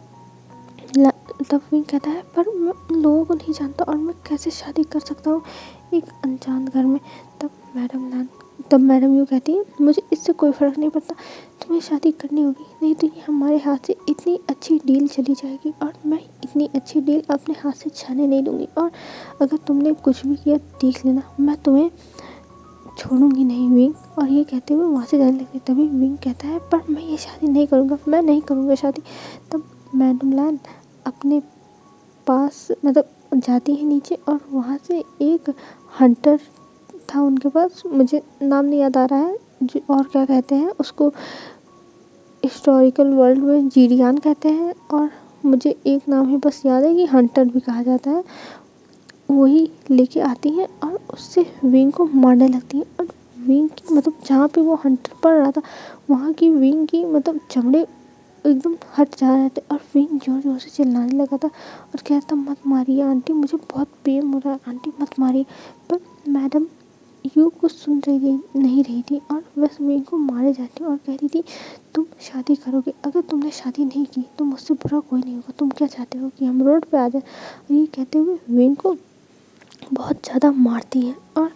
विंग कहता है पर मैं उन लोगों को नहीं जानता और मैं कैसे शादी कर सकता हूँ एक अनजान घर में। तब मैडम यूँ कहती है मुझे इससे कोई फ़र्क नहीं पड़ता, तुम्हें शादी करनी होगी, नहीं तो ये हमारे हाथ से इतनी अच्छी डील चली जाएगी और मैं इतनी अच्छी डील अपने हाथ से छाने नहीं दूँगी। और अगर तुमने कुछ भी किया देख लेना, मैं तुम्हें छोड़ूंगी नहीं विंग। और ये कहते हुए वहाँ से जाने लगती। तभी विंग कहता है पर मैं ये शादी नहीं करूँगा, मैं नहीं करूँगा शादी। तब मैडम लैन अपने पास मतलब जाती है नीचे और वहाँ से एक हंटर था उनके पास, मुझे नाम नहीं याद आ रहा है जो और क्या कहते हैं उसको, हिस्टोरिकल वर्ल्ड में जीरियान कहते हैं और मुझे एक नाम ही बस याद है कि हंटर भी कहा जाता है। वही लेके आती हैं और उससे विंग को मारने लगती हैं और विंग की मतलब जहाँ पे वो हंटर पड़ रहा था वहाँ की विंग की मतलब चमड़े एकदम हट जा रहे थे और विंग जोर जोर से चिल्लाने लगा था और कहता मत मारिए आंटी, मुझे बहुत पेन हो रहा है आंटी, मत मारिए। पर मैडम यू कुछ सुन नहीं रही थी और बस विंग को मारे जाती और कह रही थी तुम शादी करोगे, अगर तुमने शादी नहीं की तो मुझसे बुरा कोई नहीं होगा, तुम क्या चाहते हो कि हम रोड पे आ जाए? और ये कहते हुए विंग को बहुत ज़्यादा मारती है और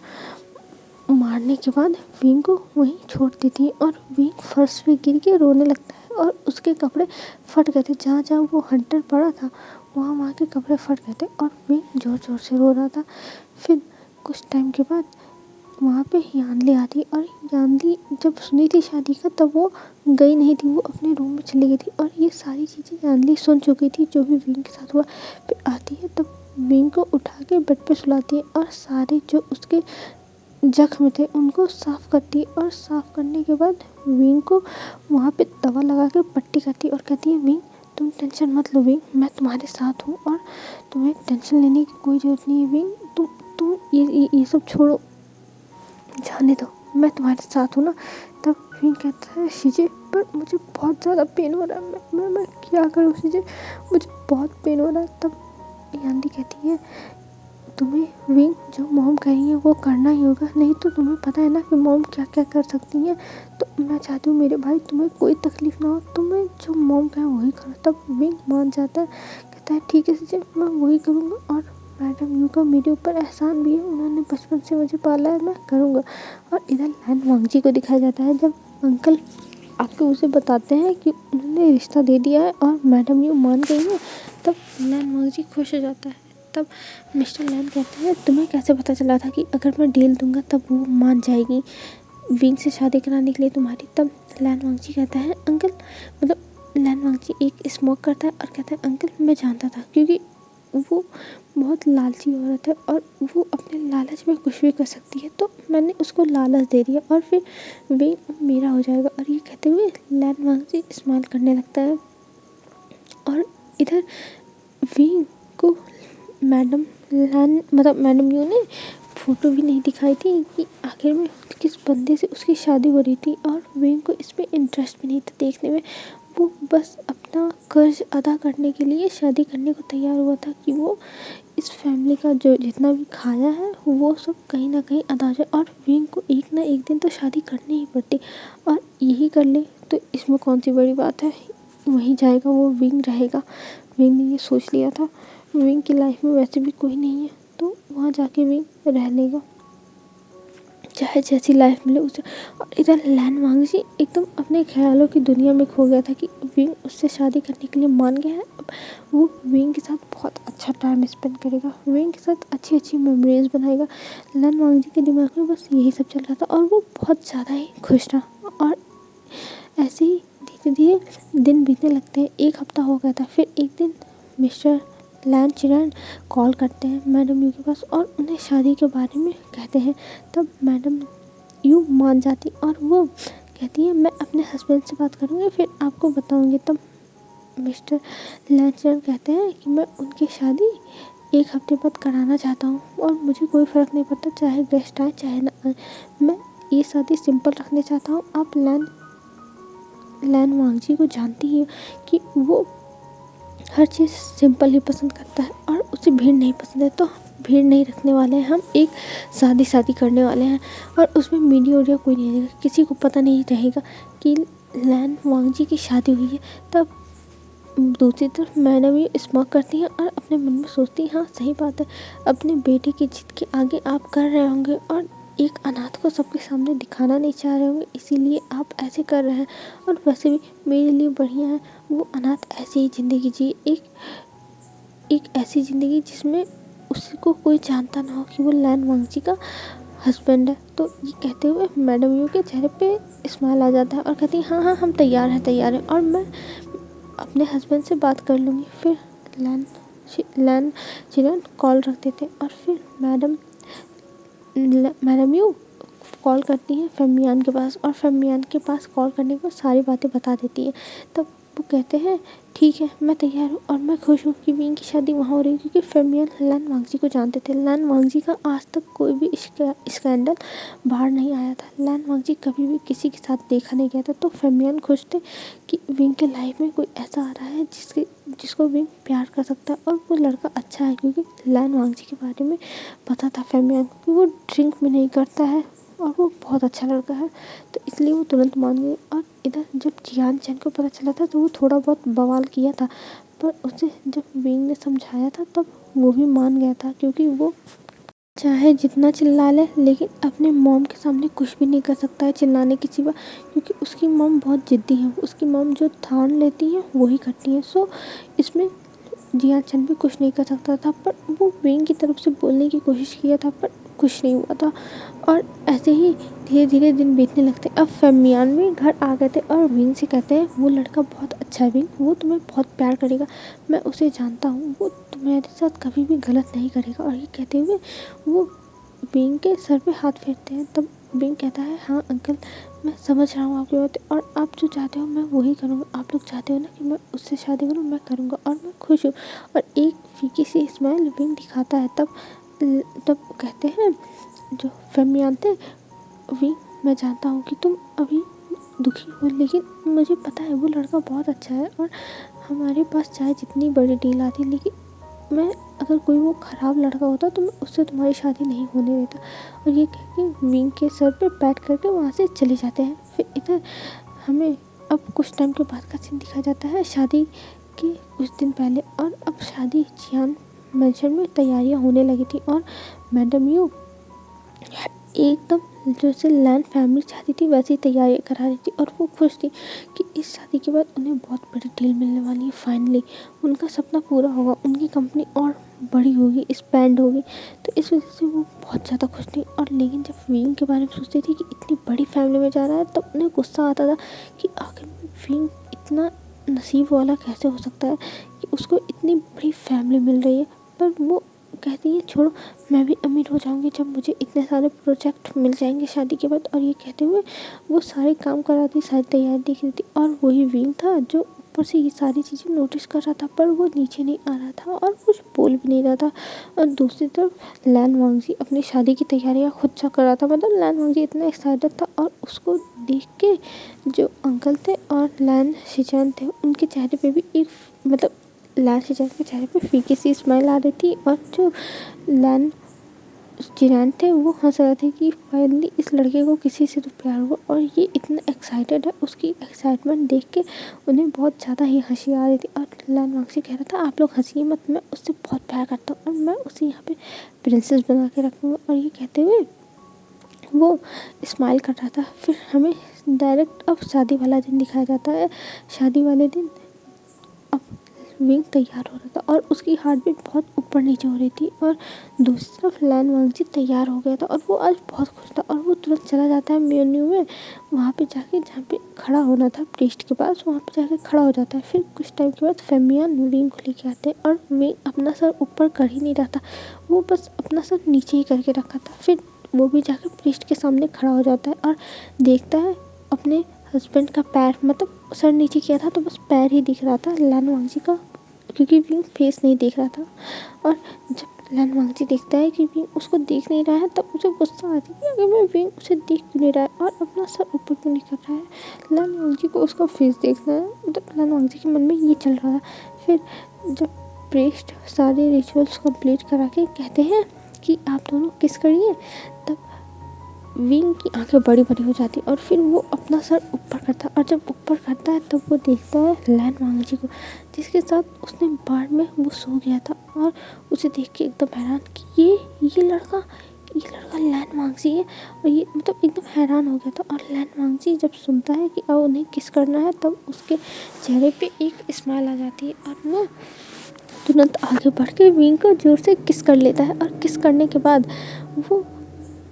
मारने के बाद विंग को वहीं छोड़ देती है और विंग फर्श पे गिर के रोने लगता है और उसके कपड़े फट गए थे। जहाँ जहाँ वो हंटर पड़ा था वहाँ के कपड़े फट गए थे और विंग जोर जोर से रो रहा था। फिर कुछ टाइम के बाद वहाँ पे यानली आती और यानली जब सुनी थी शादी का तब वो गई नहीं थी, वो अपने रूम में चली गई थी और ये सारी चीज़ें यानली सुन चुकी थी जो भी विंग के साथ हुआ। फिर आती है तब विंग को उठा के बेड पे सुलाती है और सारे जो उसके जख्म थे उनको साफ़ करती है और साफ़ करने के बाद विंग को वहाँ पे दवा लगा के पट्टी करती है और कहती है विंग तुम टेंशन मत लो विंग, मैं तुम्हारे साथ हूँ और तुम्हें टेंशन लेने की कोई ज़रूरत नहीं है विंग, तुम ये सब छोड़ो, जाने दो, मैं तुम्हारे साथ हूँ ना। तब विंग कहता है शीजे पर मुझे बहुत ज़्यादा पेन हो रहा है, मैं क्या करूँ शीजे, मुझे बहुत पेन हो रहा है। तब यानी कहती है तुम्हें विंग जो मॉम कह रही है वो करना ही होगा, नहीं तो तुम्हें पता है ना कि मॉम क्या क्या कर सकती हैं, तो मैं चाहती हूँ मेरे भाई तुम्हें कोई तकलीफ़ ना हो, तुम्हें जो मॉम कहे वही करो। तब विंग मान जाता है, कहता है ठीक है शीजे मैं वही करूँगा और मैडम यू का मेरे ऊपर एहसान भी है, उन्होंने बचपन से मुझे पाला है, मैं करूँगा। और इधर लैन वांगजी को दिखाया जाता है जब अंकल आके उसे बताते हैं कि उन्होंने रिश्ता दे दिया है और मैडम यू मान गई है। तब लैन वांगजी खुश हो जाता है। तब मिस्टर लैन कहते हैं तुम्हें कैसे पता चला था कि अगर मैं डील दूंगा तब वो मान जाएगी विंग से शादी कराने के लिए तुम्हारी? तब लैन वांगजी कहता है अंकल मतलब लैन वांगजी एक स्मोक करता है और कहता है अंकल मैं जानता था, क्योंकि वो बहुत लालची औरत है और वो अपने लालच में कुछ भी कर सकती है, तो मैंने उसको लालच दे दिया और फिर विंग मेरा हो जाएगा। और ये कहते हुए लैन वांगजी स्माइल करने लगता है और इधर विंग को मैडम यू ने फ़ोटो भी नहीं दिखाई थी कि आखिर में किस बंदे से उसकी शादी हो रही थी, और विंग को इसमें इंटरेस्ट भी नहीं था देखने में। वो बस अपना कर्ज अदा करने के लिए शादी करने को तैयार हुआ था कि वो इस फैमिली का जो जितना भी खाया है वो सब कहीं ना कहीं अदा हो जाए, और विंग को एक ना एक दिन तो शादी करनी ही पड़ती, और यही कर ले तो इसमें कौन सी बड़ी बात है। वहीं जाएगा वो विंग रहेगा। विंग ने ये सोच लिया था, विंग की लाइफ में वैसे भी कोई नहीं है तो वहाँ जाके विंग रह लेगा, चाहे जैसी लाइफ मिले उसे। और इधर लैन वांगजी एकदम अपने ख्यालों की दुनिया में खो गया था कि विंग उससे शादी करने के लिए मान गया है। अब वो विंग के साथ बहुत अच्छा टाइम स्पेंड करेगा, विंग के साथ अच्छी अच्छी मेमोरीज बनाएगा। लैन वांगजी के दिमाग में बस यही सब चल रहा था और वो बहुत ज़्यादा ही खुश था। और ऐसे ही धीरे धीरे दिन बीतने लगते हैं। एक हफ्ता हो गया था, फिर एक दिन मिस्टर लैन चिरन कॉल करते हैं मैडम यू के पास और उन्हें शादी के बारे में कहते हैं। तब मैडम यू मान जाती और वो कहती है मैं अपने हस्बैंड से बात करूँगी फिर आपको बताऊँगी। तब मिस्टर लैन चिरन कहते हैं कि मैं उनकी शादी एक हफ्ते बाद कराना चाहता हूँ और मुझे कोई फ़र्क नहीं पड़ता चाहे गेस्ट आए चाहे ना आए, मैं ये शादी सिंपल रखना चाहता हूँ। आप लैन वांगजी को जानती ही कि वो हर चीज़ सिंपल ही पसंद करता है और उसे भीड़ नहीं पसंद है, तो भीड़ नहीं रखने वाले हैं, हम एक शादी करने वाले हैं और उसमें मीडिया कोई नहीं रहेगा, किसी को पता नहीं रहेगा कि लैन वांगजी की शादी हुई है। तब दूसरी तरफ मैडम ये स्मॉक करती हैं और अपने मन में सोचती हैं हाँ सही बात है, अपने बेटे की जिद के आगे आप कर रहे होंगे और एक अनाथ को सबके सामने दिखाना नहीं चाह रहे होंगे, इसीलिए आप ऐसे कर रहे हैं। और वैसे भी मेरे लिए बढ़िया है वो अनाथ ऐसे ही ज़िंदगी जी, एक ऐसी ज़िंदगी जिसमें उसको कोई जानता ना हो कि वो लैन वांगजी का हस्बैंड है। तो ये कहते हुए मैडम यू के चेहरे पे स्माइल आ जाता है और कहती है हाँ हम तैयार हैं और मैं अपने हस्बैंड से बात कर लूँगी। फिर लैन चिरन कॉल रख देते और फिर मैडम यू कॉल करती हैं फेमियान के पास और फेमियान के पास कॉल करने के बाद सारी बातें बता देती हैं। तब वो कहते हैं ठीक है मैं तैयार हूँ और मैं खुश हूँ कि विंग की शादी वहाँ हो रही है, क्योंकि फेमियान लैन वांगजी को जानते थे। लैन वांगजी का आज तक कोई भी स्कैंडल बाहर नहीं आया था, लैन वांगजी कभी भी किसी के साथ देखा नहीं गया था। तो फेमियान खुश थे कि विंग के लाइफ में कोई ऐसा आ रहा है जिसको विंग प्यार कर सकता है और वो लड़का अच्छा है, क्योंकि लैन वांगजी के बारे में पता था फेमियान कि वो ड्रिंक भी नहीं करता है और वो बहुत अच्छा लड़का है, तो इसलिए वो तुरंत मान गई। और इधर जब जियान चैन को पता चला था तो वो थोड़ा बहुत बवाल किया था, पर उसे जब विंग ने समझाया था तब वो भी मान गया था, क्योंकि वो चाहे जितना चिल्ला ले लेकिन अपने मॉम के सामने कुछ भी नहीं कर सकता है चिल्लाने की सिवा, क्योंकि उसकी मॉम बहुत ज़िद्दी है, उसकी मॉम जो ठान लेती है वही करती है। सो इसमें जियान चैन भी कुछ नहीं कर सकता था, पर वो विंग की तरफ से बोलने की कोशिश किया था पर कुछ नहीं हुआ था। और ऐसे ही धीरे धीरे दिन बीतने लगते। अब फेमियान भी घर आ गए थे और विंग से कहते हैं वो लड़का बहुत अच्छा है विंग, वो तुम्हें बहुत प्यार करेगा, मैं उसे जानता हूँ, वो तुम्हारे साथ कभी भी गलत नहीं करेगा। और ये कहते हुए वो विंग के सर पे हाथ फेरते हैं। तब विंग कहता है हाँ अंकल मैं समझ रहा हूँ आपकी बातें और आप जो चाहते हो मैं वही करूँगा, आप लोग चाहते हो ना कि मैं उससे शादी करूँ, मैं करूँगा और मैं खुश हूँ। और एक फीकी सी स्माइल विंग दिखाता है। तब कहते हैं जो फेमियान थे विंग मैं जानता हूँ कि तुम अभी दुखी हो, लेकिन मुझे पता है वो लड़का बहुत अच्छा है और हमारे पास चाहे जितनी बड़ी डील आती, लेकिन मैं अगर कोई वो ख़राब लड़का होता तो मैं उससे तुम्हारी शादी नहीं होने देता। और ये कह के विंग के सर पे पैट करके वहाँ से चले जाते हैं। फिर इधर हमें अब कुछ टाइम के बाद का सीन दिखाया जाता है शादी के कुछ दिन पहले, और अब शादी जियान मैंशन में तैयारियां होने लगी थी और मैडम यू एकदम जैसे लैन फैमिली चाहती थी वैसी तैयारियां करा रही थी और वो खुश थी कि इस शादी के बाद उन्हें बहुत बड़ी डील मिलने वाली है। फाइनली उनका सपना पूरा होगा, उनकी कंपनी और बड़ी होगी, एक्सपैंड होगी, तो इस वजह से वो बहुत ज़्यादा खुश थी। और लेकिन जब विंग के बारे में सोचती थी कि इतनी बड़ी फैमिली में जा रहा है तब उन्हें गुस्सा आता था कि आखिर विंग इतना नसीब वाला कैसे हो सकता है कि उसको इतनी बड़ी फैमिली मिल रही है। पर वो कहती है छोड़ो मैं भी अमीर हो जाऊंगी जब मुझे इतने सारे प्रोजेक्ट मिल जाएंगे शादी के बाद। और ये कहते हुए वो सारे काम करा दी, सारी तैयारी देख रही थी और वही विंग था जो ऊपर से ये सारी चीज़ें नोटिस कर रहा था, पर वो नीचे नहीं आ रहा था और कुछ बोल भी नहीं रहा था। और दूसरी तरफ लैन वांगजी अपनी शादी की तैयारियां खुद सा कर रहा था। मतलब लैन वांगजी इतना एक्साइटेड था और उसको देख के जो अंकल थे और लैन शिजान थे उनके चेहरे पे भी एक मतलब लैन शिजान के चेहरे पे फीकी सी स्माइल आ रही थी और जो लैन जिनान थे वो हंस रहे थे कि फाइनली इस लड़के को किसी से तो प्यार हुआ। और ये इतना एक्साइटेड है, उसकी एक्साइटमेंट देख के उन्हें बहुत ज़्यादा ही हंसी आ रही थी। और लैन वांगजी कह रहा था आप लोग हंसिए मत, मैं उससे बहुत प्यार करता हूँ और मैं उसे यहाँ पे प्रिंसेस बना के रखूँगा। और ये कहते हुए वो स्माइल कर रहा था। फिर हमें डायरेक्ट अब शादी वाला दिन दिखाया जाता है। शादी वाले दिन अब विंग तैयार हो रहा था और उसकी हार्ट बीट बहुत ऊपर नीचे हो रही थी और दूसरी तरफ लैन वांगजी तैयार हो गया था और वो आज बहुत खुश था। और वो तुरंत चला जाता है मेन्यू में, वहाँ पे जाके जहाँ पे खड़ा होना था प्रीस्ट के पास, वहाँ पे जाके खड़ा हो जाता है। फिर कुछ टाइम के बाद फेमियान विंग को लेके आते हैं और विंग अपना सर ऊपर कर ही नहीं रहा था, वो बस अपना सर नीचे ही करके रखा था। फिर वो भी जाकर प्रीस्ट के सामने खड़ा हो जाता है और देखता है अपने हस्बैंड का पैर, मतलब सर नीचे किया था तो बस पैर ही दिख रहा था लैन वांगजी का, क्योंकि विंग फेस नहीं देख रहा था। और जब लैन वांगजी देखता है कि विंग उसको देख नहीं रहा है तब उसे गुस्सा आती है कि मैं विंग उसे देख क्यों नहीं रहा है और अपना सर ऊपर क्यों नहीं कर रहा है। लैन वांगजी को उसका फेस देखना है, मतलब लैन वांगजी के मन में ये चल रहा था। फिर जब प्रीस्ट सारे रिचुअल्स कंप्लीट करा के कहते हैं कि आप दोनों किस करिए, तब विंग की आंखें बड़ी बड़ी हो जाती और फिर वो अपना सर ऊपर करता है। और जब ऊपर करता है तब वो देखता है लैन वांगजी को, जिसके साथ उसने बाढ़ में वो सो गया था। और उसे देख के एकदम हैरान कि ये लड़का लैन वांगजी है। और ये मतलब एकदम हैरान हो गया था। और लैन वांगजी जब सुनता है कि अब उन्हें किस करना है तब उसके चेहरे पे एक स्माइल आ जाती है और वो तुरंत आगे बढ़ के विंग को जोर से किस कर लेता है। और किस करने के बाद वो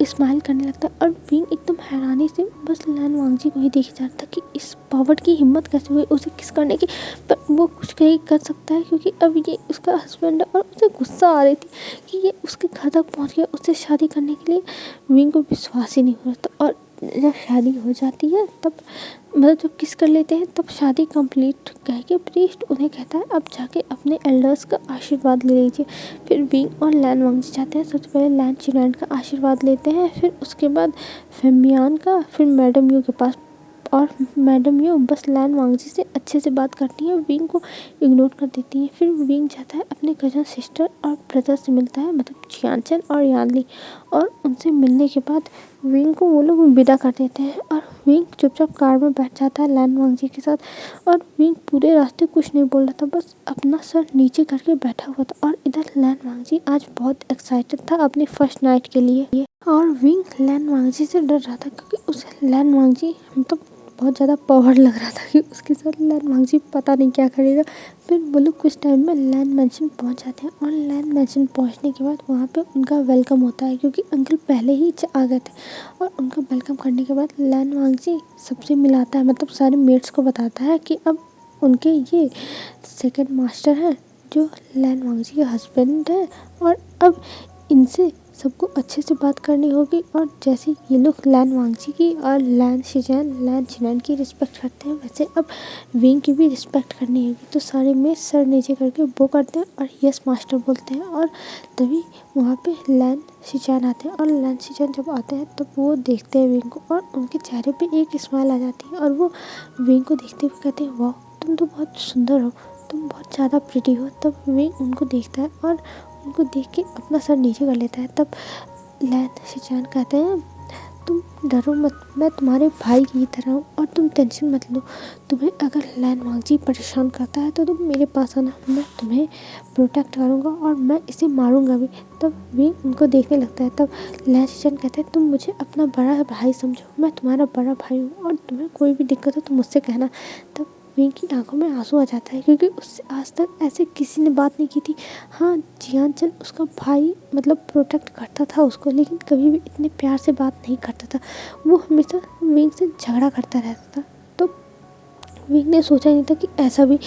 स्माइल करने लगता है और विंग एकदम हैरानी से बस लैन वांगजी को ही देख जा रहा था कि इस पावर्ड की हिम्मत कैसे हुई उसे किस करने की। पर वो कुछ नहीं कर सकता है क्योंकि अब ये उसका हस्बैंड है और उसे गुस्सा आ रही थी कि ये उसके घर तक पहुंच गया उससे शादी करने के लिए। विंग को विश्वास ही नहीं हो रहा था। और जब शादी हो जाती है तब मतलब जब किस कर लेते हैं तब शादी कंप्लीट कह के प्रीस्ट उन्हें कहता है अब जाके अपने एल्डर्स का आशीर्वाद ले लीजिए। फिर विंग और लैन वांगजी जाते हैं, सबसे पहले लैन चिनान का आशीर्वाद लेते हैं, फिर उसके बाद फेमियान का, फिर मैडम यू के पास। और मैडम यू बस लैन वांगजी से अच्छे से बात करती है, विंग को इग्नोर कर देती है। फिर विंग जाता है अपने कजन सिस्टर और ब्रदर से मिलता है, मतलब जियानचन और यानली। और उनसे मिलने के बाद विंग को वो लोग विदा कर देते हैं और विंग चुपचाप कार में बैठ जाता है लैन वांगजी के साथ। और विंग पूरे रास्ते कुछ नहीं बोल रहा था, बस अपना सर नीचे करके बैठा हुआ था। और इधर लैन वांगजी आज बहुत एक्साइटेड था अपनी फर्स्ट नाइट के लिए। और विंग लैन वांगजी से डर रहा था क्योंकि उसे लैन वांगजी मतलब बहुत ज़्यादा पावर लग रहा था कि उसके साथ लैन वांगजी पता नहीं क्या करेगा। फिर वो लोग कुछ टाइम में लैन मैंशन पहुंच जाते हैं और लैन मैंशन पहुंचने के बाद वहाँ पे उनका वेलकम होता है क्योंकि अंकल पहले ही आ गए थे। और उनका वेलकम करने के बाद लैन वांगजी सबसे मिलाता है, मतलब सारे मेट्स को बताता है कि अब उनके ये सेकंड मास्टर हैं जो लैन वांगजी के हस्बैंड है और अब इनसे सबको अच्छे से बात करनी होगी। और जैसे ये लोग लैन वांगजी की और लैन चिनान की रिस्पेक्ट करते हैं वैसे अब विंग की भी रिस्पेक्ट करनी होगी। तो सारे में सर नीचे करके वो करते हैं और यस मास्टर बोलते हैं। और तभी वहाँ पे लैन शिजान आते हैं और लैन शिजान जब आते हैं तब वो देखते हैं विंग को और उनके चेहरे पे एक स्माइल आ जाती है और वो विंग को देखते हुए कहते हैं वाह तुम तो बहुत सुंदर हो, तुम बहुत ज़्यादा प्रिटी हो। तब विंग उनको देखता है और उनको देख के अपना सर नीचे कर लेता है। तब लैन शिजान कहते हैं तुम डरो मत, मैं तुम्हारे भाई की तरह हूँ और तुम टेंशन मत लो। तुम्हें अगर लैन वांगजी परेशान करता है तो तुम मेरे पास आना, मैं तुम्हें प्रोटेक्ट करूँगा और मैं इसे मारूँगा भी। तब भी उनको देखने लगता है। तब लैन शिजान कहते हैं तुम मुझे अपना बड़ा भाई समझो, मैं तुम्हारा बड़ा भाई हूँ और तुम्हें कोई भी दिक्कत हो तो मुझसे कहना। तब विंग की आंखों में आंसू आ जाता है क्योंकि उससे आज तक ऐसे किसी ने बात नहीं की थी। हाँ जियानचन उसका भाई मतलब प्रोटेक्ट करता था उसको, लेकिन कभी भी इतने प्यार से बात नहीं करता था, वो हमेशा विंग से झगड़ा करता रहता था। तो विंग ने सोचा नहीं था कि ऐसा भी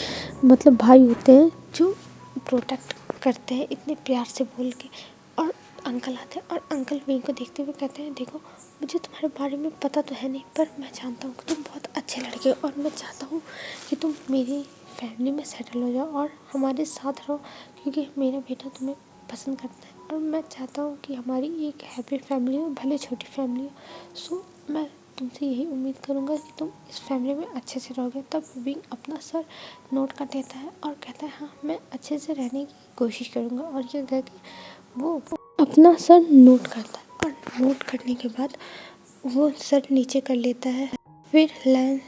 मतलब भाई होते हैं जो प्रोटेक्ट करते हैं इतने प्यार से बोल के। और अंकल आते हैं और अंकल विंग को देखते हुए कहते हैं देखो मुझे तुम्हारे बारे में पता तो है नहीं पर मैं जानता हूँ कि तुम बहुत अच्छे लड़के हो और मैं चाहता हूँ कि तुम मेरी फैमिली में सेटल हो जाओ और हमारे साथ रहो, क्योंकि मेरा बेटा तुम्हें पसंद करता है और मैं चाहता हूँ कि हमारी एक हैप्पी फैमिली हो, भले छोटी फैमिली हो। सो मैं तुमसे यही उम्मीद करूँगा कि तुम इस फैमिली में अच्छे से रहोगे। तब विंग अपना सर नोट कर देता है और कहता है हाँ, मैं अच्छे से रहने की कोशिश करूँगा। और ये कह के वो अपना सर नोट करता है और नोट करने के बाद वो सर नीचे कर लेता है। फिर लैन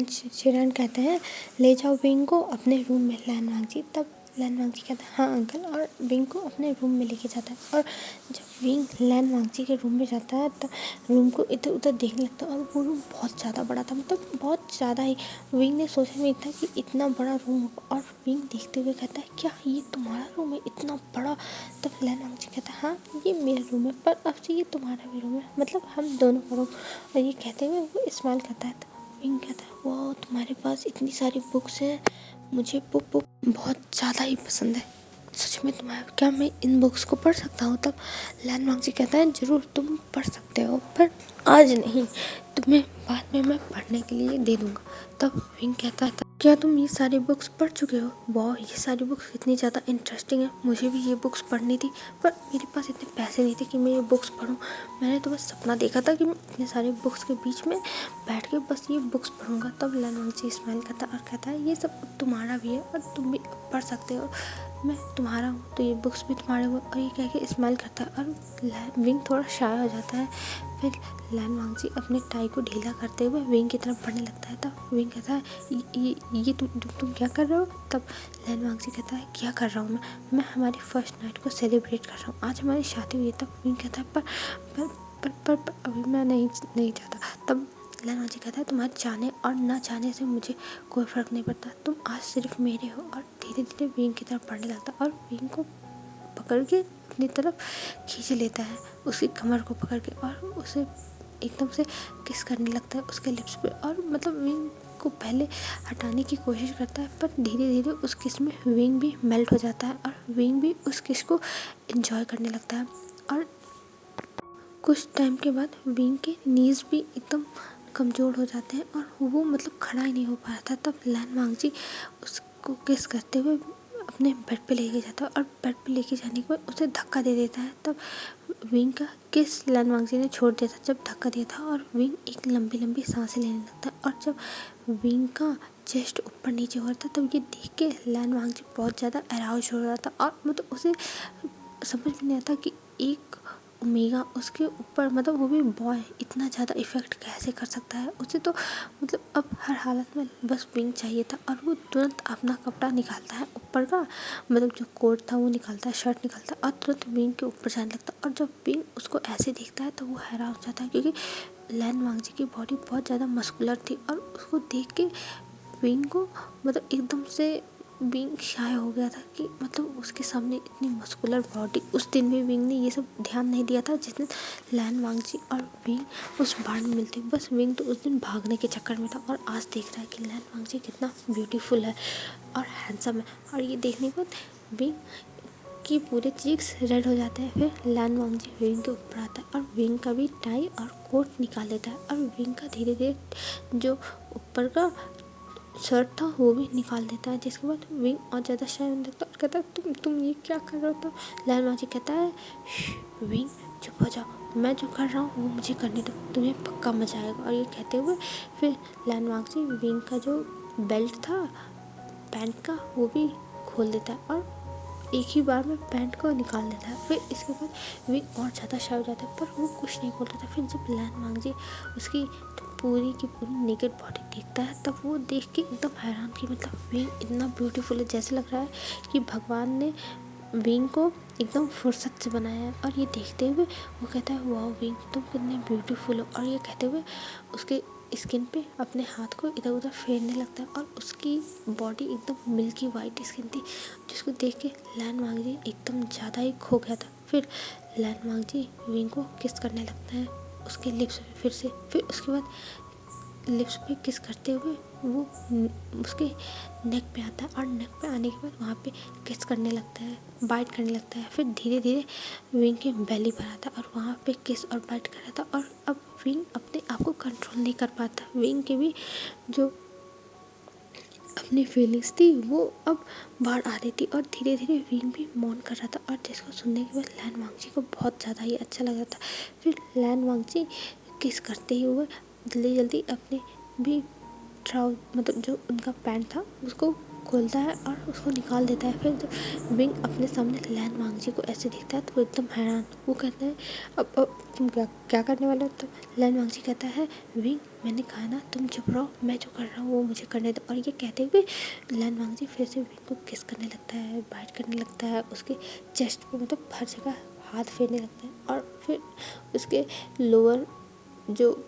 शिरान कहते हैं ले जाओ विंग को अपने रूम में लैन वांगजी। तब लैन वांगजी कहता है हाँ अंकल, और विंग को अपने रूम में लेके जाता है। और जब विंग लैन वांगजी के रूम में जाता है तब रूम को इधर उधर देखने लगता है और वो रूम बहुत ज़्यादा बड़ा था, मतलब बहुत ज़्यादा ही। विंग ने सोचा नहीं था कि इतना बड़ा रूम होगा। और विंग देखते हुए कहता है क्या ये तुम्हारा रूम है इतना बड़ा? तब लैन वांगजी कहता है हाँ ये मेरा रूम है, पर अब से ये तुम्हारा भी रूम है, मतलब हम दोनों का रूम। और ये कहते हुए वो स्माइल करता है। विंग कहता है वाह तुम्हारे पास इतनी सारी बुक्स हैं, मुझे बुक बहुत ज़्यादा ही पसंद है, सच में तुम्हारा, क्या मैं इन बुक्स को पढ़ सकता हूँ? तब लैन वांगजी कहता है ज़रूर तुम पढ़ सकते हो, पर आज नहीं, तुम्हें बाद में मैं पढ़ने के लिए दे दूँगा। तब विंग कहता है क्या तुम ये सारी बुक्स पढ़ चुके हो? वाह ये सारी बुक्स इतनी ज़्यादा इंटरेस्टिंग है, मुझे भी ये बुक्स पढ़नी थी, पर मेरे पास इतने पैसे नहीं थे कि मैं ये बुक्स पढूं। मैंने तो बस सपना देखा था कि मैं इतने सारे बुक्स के बीच में बैठ के बस ये बुक्स पढ़ूंगा। तब लैन वांगजी स्माइल करता है और कहता है ये सब तुम्हारा भी है और तुम भी पढ़ सकते हो, मैं तुम्हारा हूँ तो ये बुक्स भी तुम्हारे हो। और ये कह के स्माइल करता है और विंग थोड़ा शाय हो जाता है। फिर लैन वांगजी अपने टाई को ढीला करते हुए विंग की तरफ बढ़ने लगता है। तब विंग कहता है ये तुम क्या कर रहे हो? तब लैन वांगजी कहता है क्या कर रहा हूँ मैं हमारी फर्स्ट नाइट को सेलिब्रेट कर रहा हूँ, आज हमारी शादी हुई है। तब विंग कहता है पर अभी मैं नहीं चाहता। तब लैन वांगजी कहता है तुम्हारे चाहने और ना चाहने से मुझे कोई फ़र्क नहीं पड़ता, तुम आज सिर्फ मेरे हो। और धीरे धीरे विंग की तरफ बढ़ने लगता है और विंग को पकड़ के अपनी तरफ खींच लेता है, उसकी कमर को पकड़ के, और उसे एकदम से किस करने लगता है उसके लिप्स पे। और मतलब विंग को पहले हटाने की कोशिश करता है, पर धीरे धीरे उस किस में विंग भी मेल्ट हो जाता है और विंग भी उस किस को एंजॉय करने लगता है। और कुछ टाइम के बाद विंग के नीज भी एकदम कमज़ोर हो जाते हैं और वो मतलब खड़ा ही नहीं हो पा रहा था। तब लैन वांगजी उसको किस करते हुए अपने बेड पे लेके जाता है और बेड पे लेके जाने के बाद उसे धक्का दे देता है। तब विंग का किस लैन वांगजी ने छोड़ दिया था जब धक्का दिया था, और विंग एक लंबी लंबी सांसें लेने लगता है। और जब विंग का चेस्ट ऊपर नीचे हो रहा था तब ये देख के लैन वांगजी बहुत ज़्यादा अराउज हो रहा था और मतलब उसे समझ में नहीं आता कि एक ओमेगा उसके ऊपर, मतलब वो भी बॉय, इतना ज़्यादा इफ़ेक्ट कैसे कर सकता है। उसे तो मतलब अब हर हालत में बस विंग चाहिए था और वो तुरंत अपना कपड़ा निकालता है ऊपर का, मतलब जो कोट था वो निकालता है, शर्ट निकालता है और तुरंत विंग के ऊपर जाने लगता है। और जब विंग उसको ऐसे देखता है तो वो हैरान हो जाता है, क्योंकि लैन वांगजी की बॉडी बहुत ज़्यादा मस्कुलर थी और उसको देख के विंग को मतलब एकदम से विंग शाय हो गया था कि मतलब उसके सामने इतनी मस्कुलर बॉडी। उस दिन भी विंग ने ये सब ध्यान नहीं दिया था जिस दिन लैन वांगजी और विंग उस बार में मिलते, बस विंग तो उस दिन भागने के चक्कर में था। और आज देख रहा है कि लैन वांगजी कितना ब्यूटीफुल है और हैंडसम है। और ये देखने के बाद विंग की पूरे चीक्स रेड हो जाते हैं। फिर लैन वांगजी विंग के ऊपर आता है और विंग का भी टाई और कोट निकाल लेता है और विंग का धीरे धीरे जो ऊपर का शर्ट था वो भी निकाल देता है, जिसके बाद विंग और ज़्यादा शाय होने लगता है और कहता है तुम ये क्या कर रहे हो? तो लैन वांगजी कहता है विंग चुप हो जाओ, मैं जो कर रहा हूँ वो मुझे करने दो, तुम्हें पक्का मजा आएगा। और ये कहते हुए फिर लैन वांगजी विंग का जो बेल्ट था पैंट का वो भी खोल देता है और एक ही बार में पैंट को निकाल देता है। फिर इसके बाद विंग और ज़्यादा शाय हो जाता है, पर वो कुछ नहीं बोलता था। फिर जब लैन वांगजी उसकी पूरी की पूरी नेकेड बॉडी देखता है तब वो देख के एकदम हैरान कि मतलब विंग इतना ब्यूटीफुल है, जैसे लग रहा है कि भगवान ने विंग को एकदम फुर्सत से बनाया है। और ये देखते हुए वो कहता है वाह विंग तुम कितने ब्यूटीफुल हो। और ये कहते हुए उसके स्किन पे अपने हाथ को इधर उधर फेरने लगता है और उसकी बॉडी एकदम मिल्की वाइट स्किन थी, जिसको देख के लैन वांगजी एकदम ज़्यादा ही खो गया था। फिर लैन वांगजी विंग को किस करने लगता है उसके लिप्स पे फिर से। फिर उसके बाद लिप्स पे किस करते हुए वो उसके नेक पे आता है और नेक पे आने के बाद वहाँ पे किस करने लगता है, बाइट करने लगता है। फिर धीरे धीरे विंग के बेली पर आता है और वहाँ पे किस और बाइट कर रहा था। और अब विंग अपने आप को कंट्रोल नहीं कर पाता। विंग के भी जो अपनी फीलिंग्स थी वो अब बाहर आ रही थी और धीरे धीरे विंग भी मौन कर रहा था और जिसको सुनने के बाद लैन वांगजी को बहुत ज़्यादा ही अच्छा लग रहा था। फिर लैन वांगजी किस करते ही हुए जल्दी जल्दी अपने भी मतलब जो उनका पैंट था उसको खोलता है और उसको निकाल देता है। फिर जब विंग अपने सामने लैन वांगजी को ऐसे देखता है तो वो एकदम हैरान, वो कहता है अब तुम क्या करने वाले हो। तो लैन वांगजी कहता है विंग मैंने कहा ना तुम चुप रहो, मैं जो कर रहा हूँ वो मुझे करने दो। और ये कहते हुए लैन वांगजी फिर से विंग को किस करने लगता है, बाइट करने लगता है, उसके चेस्ट पे मतलब हर जगह हाथ फेरने लगता है और फिर उसके लोअर जो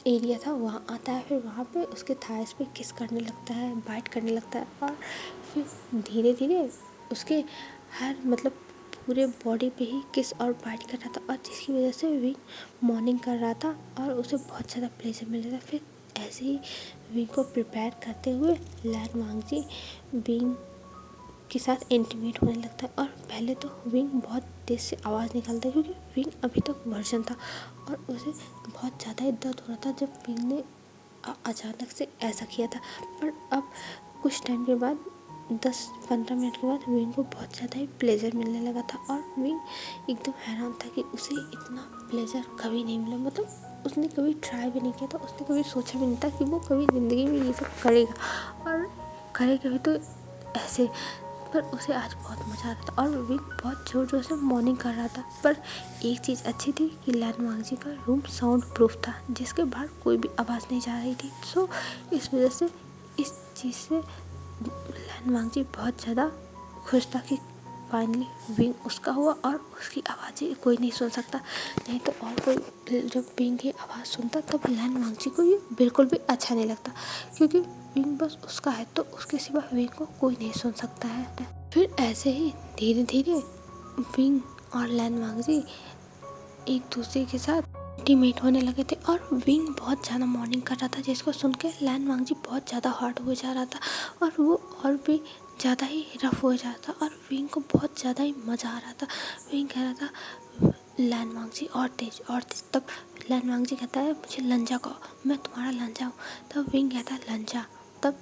एरिया था वहाँ आता है। फिर वहाँ पे उसके थाइस पे किस करने लगता है, बाइट करने लगता है और फिर धीरे धीरे उसके हर मतलब पूरे बॉडी पे ही किस और बाइट कर रहा था और जिसकी वजह से विंग मॉर्निंग कर रहा था और उसे बहुत ज़्यादा प्लेजर मिल रहा था। फिर ऐसे ही विंग को प्रिपेयर करते हुए लैन वांगजी विंग के साथ इंटीमेट होने लगता है और पहले तो विंग बहुत तेज़ से आवाज़ निकालता है क्योंकि विंग अभी तक वर्जन था और उसे बहुत ज़्यादा ही दर्द हो रहा था जब विंग ने अचानक से ऐसा किया था। पर अब कुछ टाइम के बाद 10-15 मिनट के बाद विंग को बहुत ज़्यादा ही प्लेजर मिलने लगा था और विंग एकदम हैरान था कि उसे इतना प्लेजर कभी नहीं मिला। मतलब उसने कभी ट्राई भी नहीं किया था, उसने कभी सोचा भी नहीं था कि वो कभी ज़िंदगी में ये सब करेगा और करेगा भी तो ऐसे। पर उसे आज बहुत मज़ा आ रहा था और विंग बहुत ज़ोर ज़ोर से मॉर्निंग कर रहा था। पर एक चीज़ अच्छी थी कि लैन वांगजी का रूम साउंड प्रूफ था जिसके बाहर कोई भी आवाज़ नहीं जा रही थी। सो इस वजह से इस चीज़ से लैन वांगजी बहुत ज़्यादा खुश था कि फाइनली विंग उसका हुआ और उसकी आवाज़ें कोई नहीं सुन सकता। नहीं तो और कोई जब विंग की आवाज़ सुनता तब लैन वांगजी को ये बिल्कुल भी अच्छा नहीं लगता क्योंकि विंग बस उसका है तो उसके सिवा विंग को कोई नहीं सुन सकता है। फिर ऐसे ही धीरे धीरे विंग और लैन वांगजी एक दूसरे के साथ इंटीमेट होने लगे थे और विंग बहुत ज़्यादा मॉर्निंग कर रहा था जिसको सुन के लैन वांगजी बहुत ज़्यादा हर्ट हो जा रहा था और वो और भी ज़्यादा ही रफ हो जा रहा था और विंग को बहुत ज़्यादा ही मज़ा आ रहा था। विंग कह रहा था लैन वांगजी और तेज और तेज। तब लैन वांगजी कहता है मुझे लंजा कहो, मैं तुम्हारा लंजा हूँ। तब विंग कहता है लंजा। तब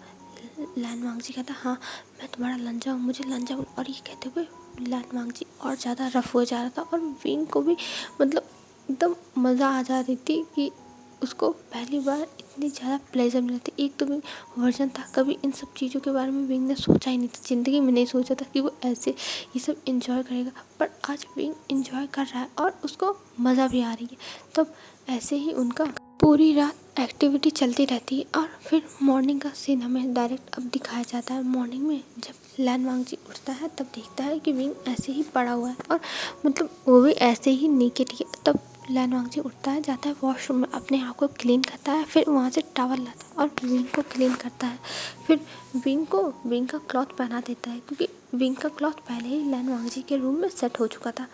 लैन वांगजी कहता हाँ मैं तुम्हारा लंजा हूँ, मुझे लंजा हूँ। और ये कहते हुए लैन वांगजी और ज़्यादा रफ हो जा रहा था और विंग को भी मतलब एकदम मज़ा आ जा रही थी कि उसको पहली बार इतनी ज़्यादा प्लेजर मिला था। एक तो विंग वर्जन था, कभी इन सब चीज़ों के बारे में विंग ने सोचा ही नहीं था, ज़िंदगी में नहीं सोचा था कि वो ऐसे ये सब इंजॉय करेगा। पर आज विंग इंजॉय कर रहा है और उसको मज़ा भी आ रही है। तब ऐसे ही उनका पूरी रात एक्टिविटी चलती रहती है और फिर मॉर्निंग का सीन हमें डायरेक्ट अब दिखाया जाता है। मॉर्निंग में जब लैन वांगजी उठता है तब देखता है कि विंग ऐसे ही पड़ा हुआ है और मतलब वो भी ऐसे ही नेकेड है। तब लैन वांगजी उठता है, जाता है वॉशरूम में, अपने आप को क्लीन करता है, फिर वहाँ से टॉवल लाता है और विंग को क्लीन करता है। फिर विंग का क्लॉथ पहना देता है क्योंकि विंग का क्लॉथ पहले ही लैन वांगजी के रूम में सेट हो चुका था।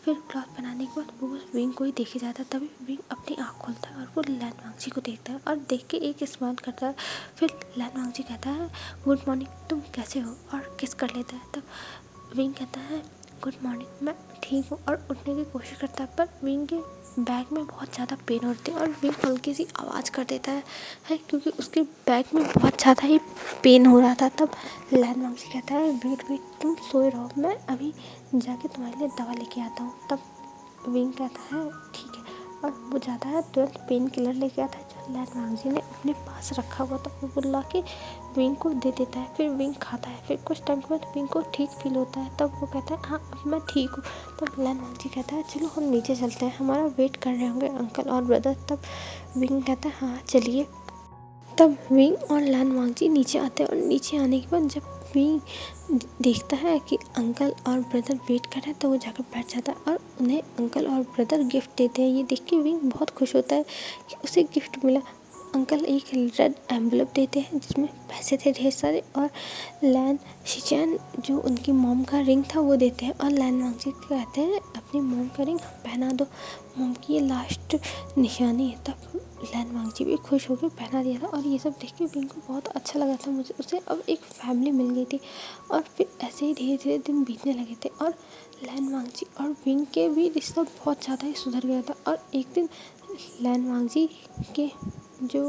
फिर क्लॉथ पहनाने के बाद वो विंग को ही देखे जाता है। तभी विंग अपनी आँख खोलता है और वो लैन वांगजी को देखता है और देख के एक स्माइल करता है। फिर लैन वांगजी कहता है गुड मॉर्निंग, तुम कैसे हो, और किस कर लेता है। तब विंग कहता है गुड मॉर्निंग, मैं ठीक हूँ, और उठने की कोशिश करता है। पर विंग के बैक में बहुत ज़्यादा पेन होती है और विंग हल्की सी आवाज़ कर देता है क्योंकि उसके बैक में बहुत ज़्यादा ही पेन हो रहा था। तब लैन वांगजी कहता है वेट तुम सोए रहो, मैं अभी जाके तुम्हारे लिए दवा लेके आता हूँ। तब विंग कहता है ठीक है और वो जाता है तुरंत पेन किलर लेके आता है जो लैन वांगजी ने अपने पास रखा हुआ था, वो ला के विंग को दे देता है। फिर विंग खाता है। फिर कुछ टाइम के बाद विंग को ठीक फील होता है। तब वो कहता है हाँ अब मैं ठीक हूँ। तब लैन वांगजी कहता है चलो हम नीचे चलते हैं, हमारा वेट कर रहे होंगे अंकल और ब्रदर। तब विंग कहता है हाँ चलिए। तब विंग और लैन वांगजी नीचे आते हैं और नीचे आने के बाद जब विंग देखता है कि अंकल और ब्रदर वेट कर रहे हैं तो वो जाकर बैठ जाता है और उन्हें अंकल और ब्रदर गिफ्ट देते हैं। ये देख के विंग बहुत खुश होता है कि उसे गिफ्ट मिला। अंकल एक रेड एम्बलप देते हैं जिसमें पैसे थे ढेर सारे, और लैन शिचैन जो उनकी मॉम का रिंग था वो देते हैं और लैन वांगजी कहते हैं अपनी मॉम का रिंग पहना दो, मॉम की ये लास्ट निशानी है। तब लैन वांगजी भी खुश होकर पहना दिया था और ये सब देख के विंग को बहुत अच्छा लगा था। मुझे उसे अब एक फैमिली मिल गई थी और फिर ऐसे ही धीरे धीरे दिन बीतने लगे थे और लैन वांगजी और विंग के भी रिश्ता बहुत ज़्यादा ही सुधर गया था। और एक दिन लैन वांगजी के जो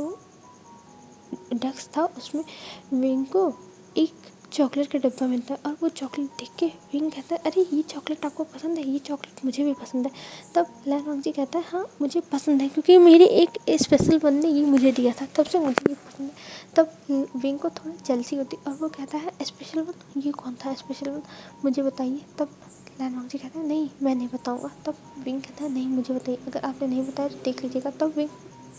डेस्क था उसमें विंग को एक चॉकलेट का डब्बा मिलता है और वो चॉकलेट देख के विंग कहता है अरे ये चॉकलेट आपको पसंद है, ये चॉकलेट मुझे भी पसंद है। तब लैन वांगजी कहता है हाँ मुझे पसंद है क्योंकि मेरे एक स्पेशल वन ने ये मुझे दिया था, तब से मुझे ये पसंद है। तब विंग को थोड़ी जलसी होती और वो कहता है स्पेशल वन, ये कौन था स्पेशल वन, मुझे बताइए। तब लैन वांगजी कहता है नहीं मैं नहीं बताऊँगा। तब विंग कहता है नहीं मुझे बताइए, अगर आपने नहीं बताया तो देख लीजिएगा। तब विंग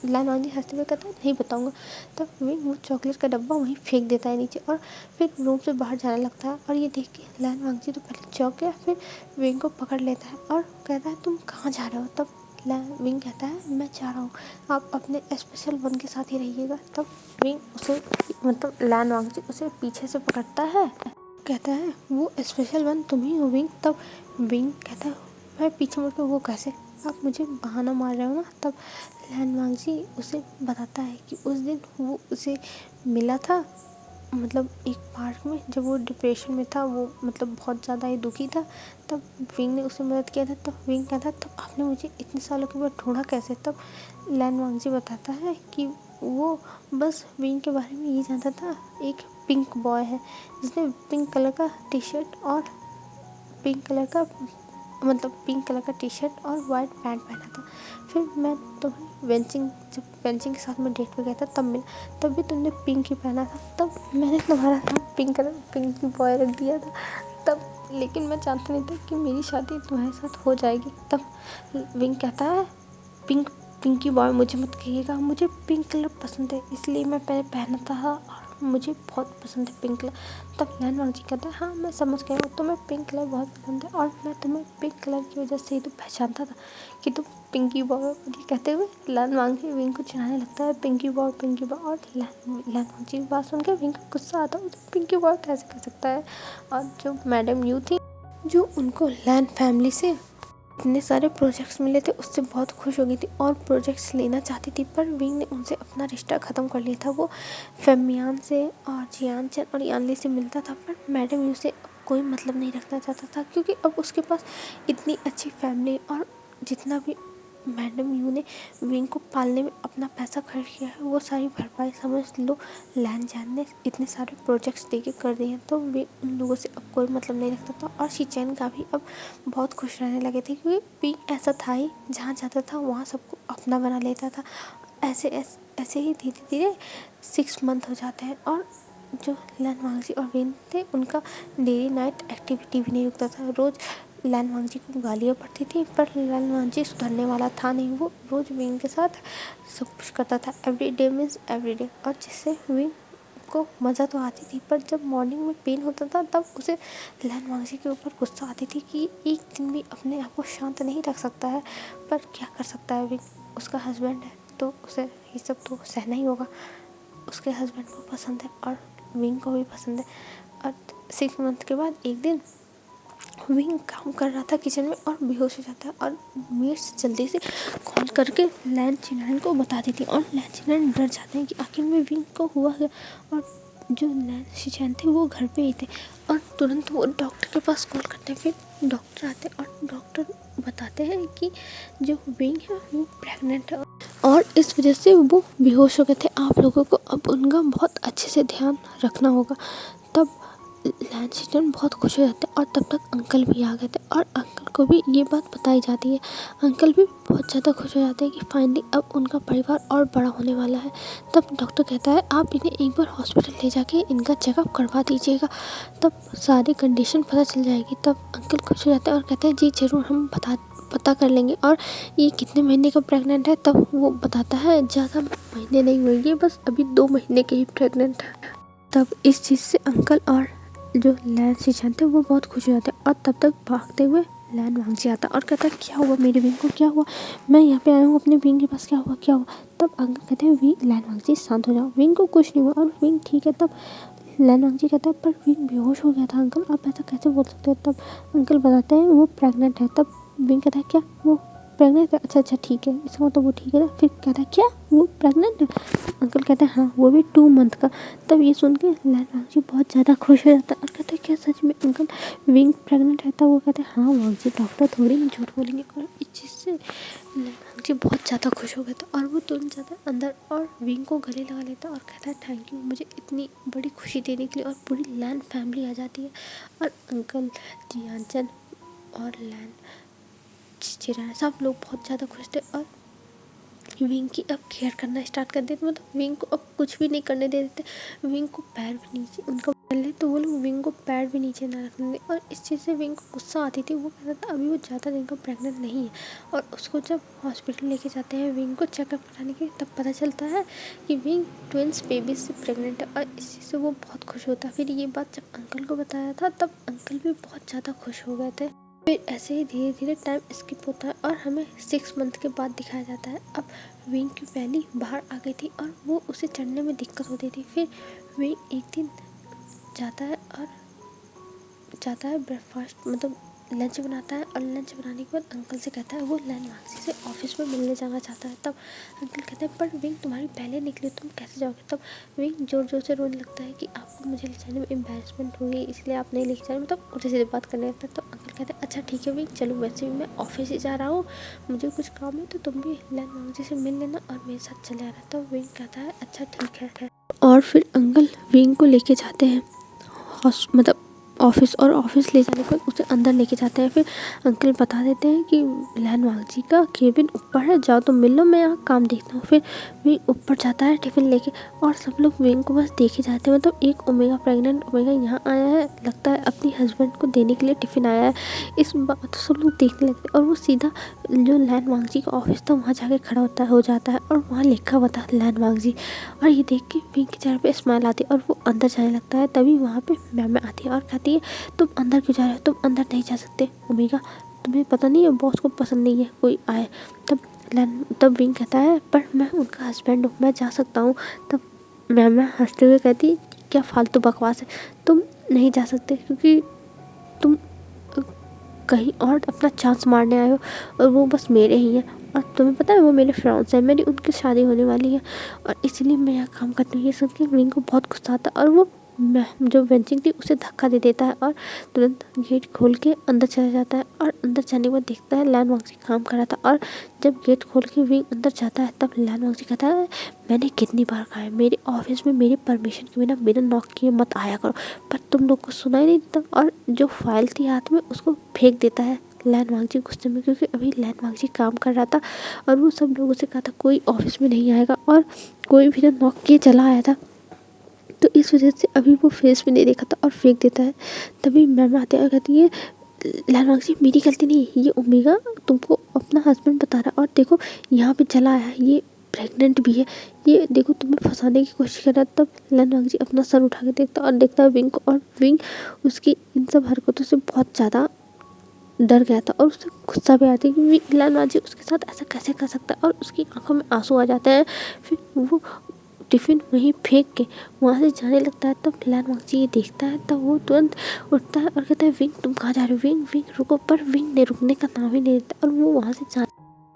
लैन वांगजी हंसते हुए कहता है नहीं बताऊँगा। तब विंग वो चॉकलेट का डब्बा वहीं फेंक देता है नीचे और फिर रूम से बाहर जाने लगता है। और ये देख के लैन वांगजी तो पहले चौंक गया, फिर विंग को पकड़ लेता है और कहता है तुम कहाँ जा रहे हो। तब विंग कहता है मैं जा रहा हूँ, आप अपने स्पेशल वन के साथ ही रहिएगा। तब विंग उसे मतलब लैन वांगजी उसे पीछे से पकड़ता है, कहता है वो स्पेशल वन तुम ही हो विंग। तब विंग कहता है मैं पीछे मुड़ के वो कैसे, आप मुझे बहाना मार रहे हो ना। तब लैन वांगजी उसे बताता है कि उस दिन वो उसे मिला था मतलब एक पार्क में, जब वो डिप्रेशन में था, वो मतलब बहुत ज़्यादा ही दुखी था। तब विंग ने उसे मदद किया था। तब विंग कहता है तब आपने मुझे इतने सालों के बाद ढूंढा कैसे। तब लैन वांगजी बताता है कि वो बस विंग के बारे में ये जानता था एक पिंक बॉय है जिसने पिंक कलर का टी शर्ट और पिंक कलर का टी शर्ट और वाइट पैंट पहना था। फिर मैं तुम्हें जब वेंचिंग के साथ में डेट पे गया था तब मिला, तब भी तुमने पिंक ही पहना था। तब मैंने तुम्हारा नाम पिंकी बॉय रख दिया था। तब लेकिन मैं जानता नहीं था कि मेरी शादी तुम्हारे साथ हो जाएगी। तब विंग कहता है पिंकी बॉय मुझे मत कहिएगा, मुझे पिंक कलर पसंद है इसलिए मैं पहले पहना था और मुझे बहुत पसंद है पिंक कलर। तब लैन वांगजी कहता है हाँ मैं समझ गया हूँ, तुम्हें पिंक कलर बहुत पसंद है और मैं तुम्हें पिंक कलर की वजह से ही तो पहचानता था कि तुम पिंकी बॉय हो। ये कहते हुए लैन वांगजी विंग को चिढ़ाने लगता है पिंकी बॉय और लैन वांगजी की बात सुनकर विंग को गुस्सा आता है, तो पिंकी बॉय कैसे कर सकता है। और जो मैडम यू थी जो उनको लैन फैमिली से इतने सारे प्रोजेक्ट्स मिले थे उससे बहुत खुश हो गई थी और प्रोजेक्ट्स लेना चाहती थी, पर विंग ने उनसे अपना रिश्ता ख़त्म कर लिया था। वो फेमियान से और जियान चैन और यानली से मिलता था, पर मैडम यू से कोई मतलब नहीं रखना चाहता था क्योंकि अब उसके पास इतनी अच्छी फैमिली और जितना भी मैडम यू ने विंग को पालने में अपना पैसा खर्च किया है वो सारी भरपाई समझ लो लैन चैन ने इतने सारे प्रोजेक्ट्स दे के कर दिए हैं। तो वे उन लोगों से अब कोई मतलब नहीं रखता था और शीचैन का भी अब बहुत खुश रहने लगे थे क्योंकि विंग ऐसा था ही जहाँ जाता था वहाँ सबको अपना बना लेता था। ऐसे ही धीरे धीरे 6 मंथ हो जाते हैं और जो लैन वांगजी और विंग थे उनका डेली नाइट एक्टिविटी भी नहीं रुकता था। रोज़ लैन वांगजी को गालियाँ पड़ती थी पर लैन वांगजी सुधरने वाला था नहीं, वो रोज़ विंग के साथ सब कुछ करता था। Every day means every day, और जिससे विंग को मज़ा तो आती थी पर जब मॉर्निंग में पेन होता था तब उसे लैन वांगजी के ऊपर गुस्सा आती थी कि एक दिन भी अपने आप को शांत नहीं रख सकता है। पर क्या कर सकता है विंग, उसका हस्बैंड है तो उसे ये सब तो सहना ही होगा। उसके हस्बैंड को पसंद है और विंग को भी पसंद है। और 6 मंथ के बाद एक दिन विंग काम कर रहा था किचन में और बेहोश हो जाता है और मेट्स जल्दी से कॉल करके लैन चिनान को बता देती है और लैन चिनान डर जाते हैं कि आखिर में विंग को हुआ है। और जो लैन शिचैन थे वो घर पे ही थे और तुरंत वो डॉक्टर के पास कॉल करते हैं। फिर डॉक्टर आते हैं और डॉक्टर बताते हैं कि जो विंग है वो प्रेग्नेंट है और इस वजह से वो बेहोश हो गए थे। आप लोगों को अब उनका बहुत अच्छे से ध्यान रखना होगा। तब लैन शिचैन बहुत खुश हो जाते हैं और तब तक अंकल भी आ गए थे और अंकल को भी ये बात बताई जाती है। अंकल भी बहुत ज़्यादा खुश हो जाते हैं कि फाइनली अब उनका परिवार और बड़ा होने वाला है। तब डॉक्टर कहता है आप इन्हें एक बार हॉस्पिटल ले जाके इनका चेकअप करवा दीजिएगा, तब सारी कंडीशन पता चल जाएगी। तब अंकल खुश हो जाते हैं और कहते हैं जी ज़रूर हम पता कर लेंगे। और ये कितने महीने का प्रेग्नेंट है, तब वो बताता है ज़्यादा महीने नहीं हुए, बस अभी 2 महीने के ही प्रेग्नेंट है। तब इस चीज़ से अंकल और जो लैन शिचैन थे वो बहुत खुश हो जाते हैं और तब तक भागते हुए लैन वांगजी आता और कहता है क्या हुआ मेरे विंग को, क्या हुआ, मैं यहाँ पे आया हूँ अपने विंग के पास, क्या हुआ। तब अंकल कहते हैं लैन वांगजी शांत हो जाओ, विंग को कुछ नहीं हुआ और विंग ठीक है। तब लैन वांगजी कहता है पर विंग बेहोश हो गया था अंकल, आप ऐसा कैसे बोल सकते हो। तब अंकल बताते हैं वो प्रेग्नेंट है। तब विंग कहता है क्या वो प्रेग्नेंट है, अच्छा ठीक है, इसका मतलब वो ठीक है। फिर कहता है क्या वो प्रेग्नेंट है, अंकल कहते हैं हाँ वो भी 2 मंथ का। तब ये सुन के लैन वांगजी बहुत ज़्यादा खुश हो जाता है और कहते हैं क्या सच में अंकल विंग प्रेग्नेंट है? तब वो कहते हैं हाँ वांगजी, डॉक्टर थोड़ी ही झूठ बोलेंगे। और इस चीज़ से वांगजी बहुत ज़्यादा खुश हो गया था और वो तुरंत जाता है अंदर और विंग को गले लगा लेता है और कहता है थैंक यू मुझे इतनी बड़ी खुशी देने के लिए। और पूरी लैन फैमिली आ जाती है और अंकल जियानचंद और लैन चिचिरा सब लोग बहुत ज़्यादा खुश थे और विंग की अब केयर करना स्टार्ट कर देते। मतलब विंग को अब कुछ भी नहीं करने दे देते, विंग को पैर भी नीचे उनका पहले तो वो लोग विंग को पैर भी नीचे ना रखने दे। और इस चीज़ से विंग को गुस्सा आती थी। वो कहता था अभी वो ज़्यादा दिन का प्रेग्नेंट नहीं है। और उसको जब हॉस्पिटल लेके जाते हैं विंग को चेकअप कराने के, तब पता चलता है कि विंग ट्विंस बेबी से प्रेग्नेंट है। और इस चीज़ से वो बहुत खुश होता है। फिर ये बात जब अंकल को बताया था तब अंकल भी बहुत ज़्यादा खुश हो गए थे। फिर ऐसे ही धीरे धीरे टाइम स्किप होता है और हमें 6 मंथ के बाद दिखाया जाता है। अब विंग की पहली बाहर आ गई थी और वो उसे चढ़ने में दिक्कत होती थी। फिर विंग एक दिन जाता है ब्रेकफास्ट मतलब लंच बनाता है और लंच बनाने के बाद अंकल से कहता है वो लैन वांगजी से ऑफिस में मिलने जाना चाहता है। तब अंकल कहते हैं पर विंग तुम्हारी पहले निकली, तुम कैसे जाओगे? तब विंग जोर जोर से रोने लगता है कि आपको मुझे ले जाने में एम्बेरसमेंट होगी इसलिए आप नहीं लेके जा रहे। मतलब उल्टे सीधे बात करने लगता है। तो अंकल कहते हैं अच्छा ठीक है विंग चलो, वैसे भी मैं ऑफिस ही जा रहा हूँ, मुझे कुछ काम है तो तुम भी लैन वांगजी से मिल लेना और मेरे साथ चले आना। तो विंग कहता है अच्छा ठीक है। और फिर अंकल विंग को लेके जाते हैं मतलब ऑफिस, और ऑफिस ले जाने पर उसे अंदर लेके जाते हैं। फिर अंकल बता देते हैं कि लैन वांगजी का केबिन ऊपर है, जाओ तो मिल लो, मैं यहाँ काम देखता हूँ। फिर विंग ऊपर जाता है टिफ़िन लेके और सब लोग विंग को बस देखे जाते हैं। मतलब एक ओमेगा प्रेग्नेंट ओमेगा यहाँ आया है, लगता है अपनी हस्बैंड को देने के लिए टिफ़िन आया है। इस बात तो सब लोग देखने लगते हैं और वो सीधा जो लैन वांगजी का ऑफिस था वहाँ जाके खड़ा हो जाता है और वहाँ लिखा हुआ था लैन वांगजी। और ये देख के विंग के चेहरे पे स्माइल आती है और वो अंदर जाने लगता है। तभी वहाँ पे मैम आती है और कहती है तुम अंदर क्यों जा रहे हो, तुम अंदर नहीं जा सकते ओमेगा, तुम्हें पता नहीं है बॉस को पसंद नहीं है कोई आए। तब विंग कहता है पर मैं उनका हस्बैंड हूँ, मैं जा सकता हूँ। तब मैम हंसते हुए कहती है क्या फालतू बकवास है, तुम नहीं जा सकते क्योंकि तुम कहीं और अपना चांस मारने आए हो और वो बस मेरे ही हैं। और तुम्हें पता है वो मेरे फ्रेंड्स हैं, मेरी उनकी शादी होने वाली है और इसलिए मैं यहाँ काम करती हूँ। ये सुन के विंग को बहुत गुस्सा आता है और वो जो वेंचिंग थी उसे धक्का दे देता है और तुरंत गेट खोल के अंदर चला जाता है। और अंदर जाने के बाद देखता है लैन वांगजी काम कर रहा था। और जब गेट खोल के विंग अंदर जाता है तब लैन वांगजी कहता है मैंने कितनी बार कहा है मेरे ऑफिस में मेरी परमिशन के बिना बिना नॉक किए मत आया करो, पर तुम लोग को सुना ही नहीं देता। और जो फाइल थी हाथ में उसको फेंक देता है लैन वांगजी गुस्से में, क्योंकि अभी लैन वांगजी काम कर रहा था और वो सब लोगों से कहा था कोई ऑफिस में नहीं आएगा और कोई भी नॉक किए चला आया था, तो इस वजह से अभी वो फेस भी नहीं देखा था और फेंक देता है। तभी मैम आते और कहती है लैन वांगजी मेरी गलती नहीं है, ये ओमेगा तुमको अपना हस्बैंड बता रहा है और देखो यहाँ पे चला आया है, ये प्रेग्नेंट भी है, ये देखो तुम्हें फंसाने की कोशिश कर रहा है। तब लैन वांगजी अपना सर उठा के देखता और देखता है विंग को, और विंग उसकी इन सब हरकतों से बहुत ज़्यादा डर गया था और उसे गुस्सा भी आता है कि लैन वांगजी उसके साथ ऐसा कैसे कर सकता है। और उसकी आंखों में आंसू आ जाते हैं। फिर वो टिफ़िन वहीं फेंक के वहाँ से जाने लगता है। तब लैन वांगजी ये देखता है तब वो तुरंत उठता है और कहता है विंग तुम कहाँ जा रहे हो, विंग विंग रुको। पर विंग ने रुकने का नाम ही नहीं लेता और वो वहाँ से जाने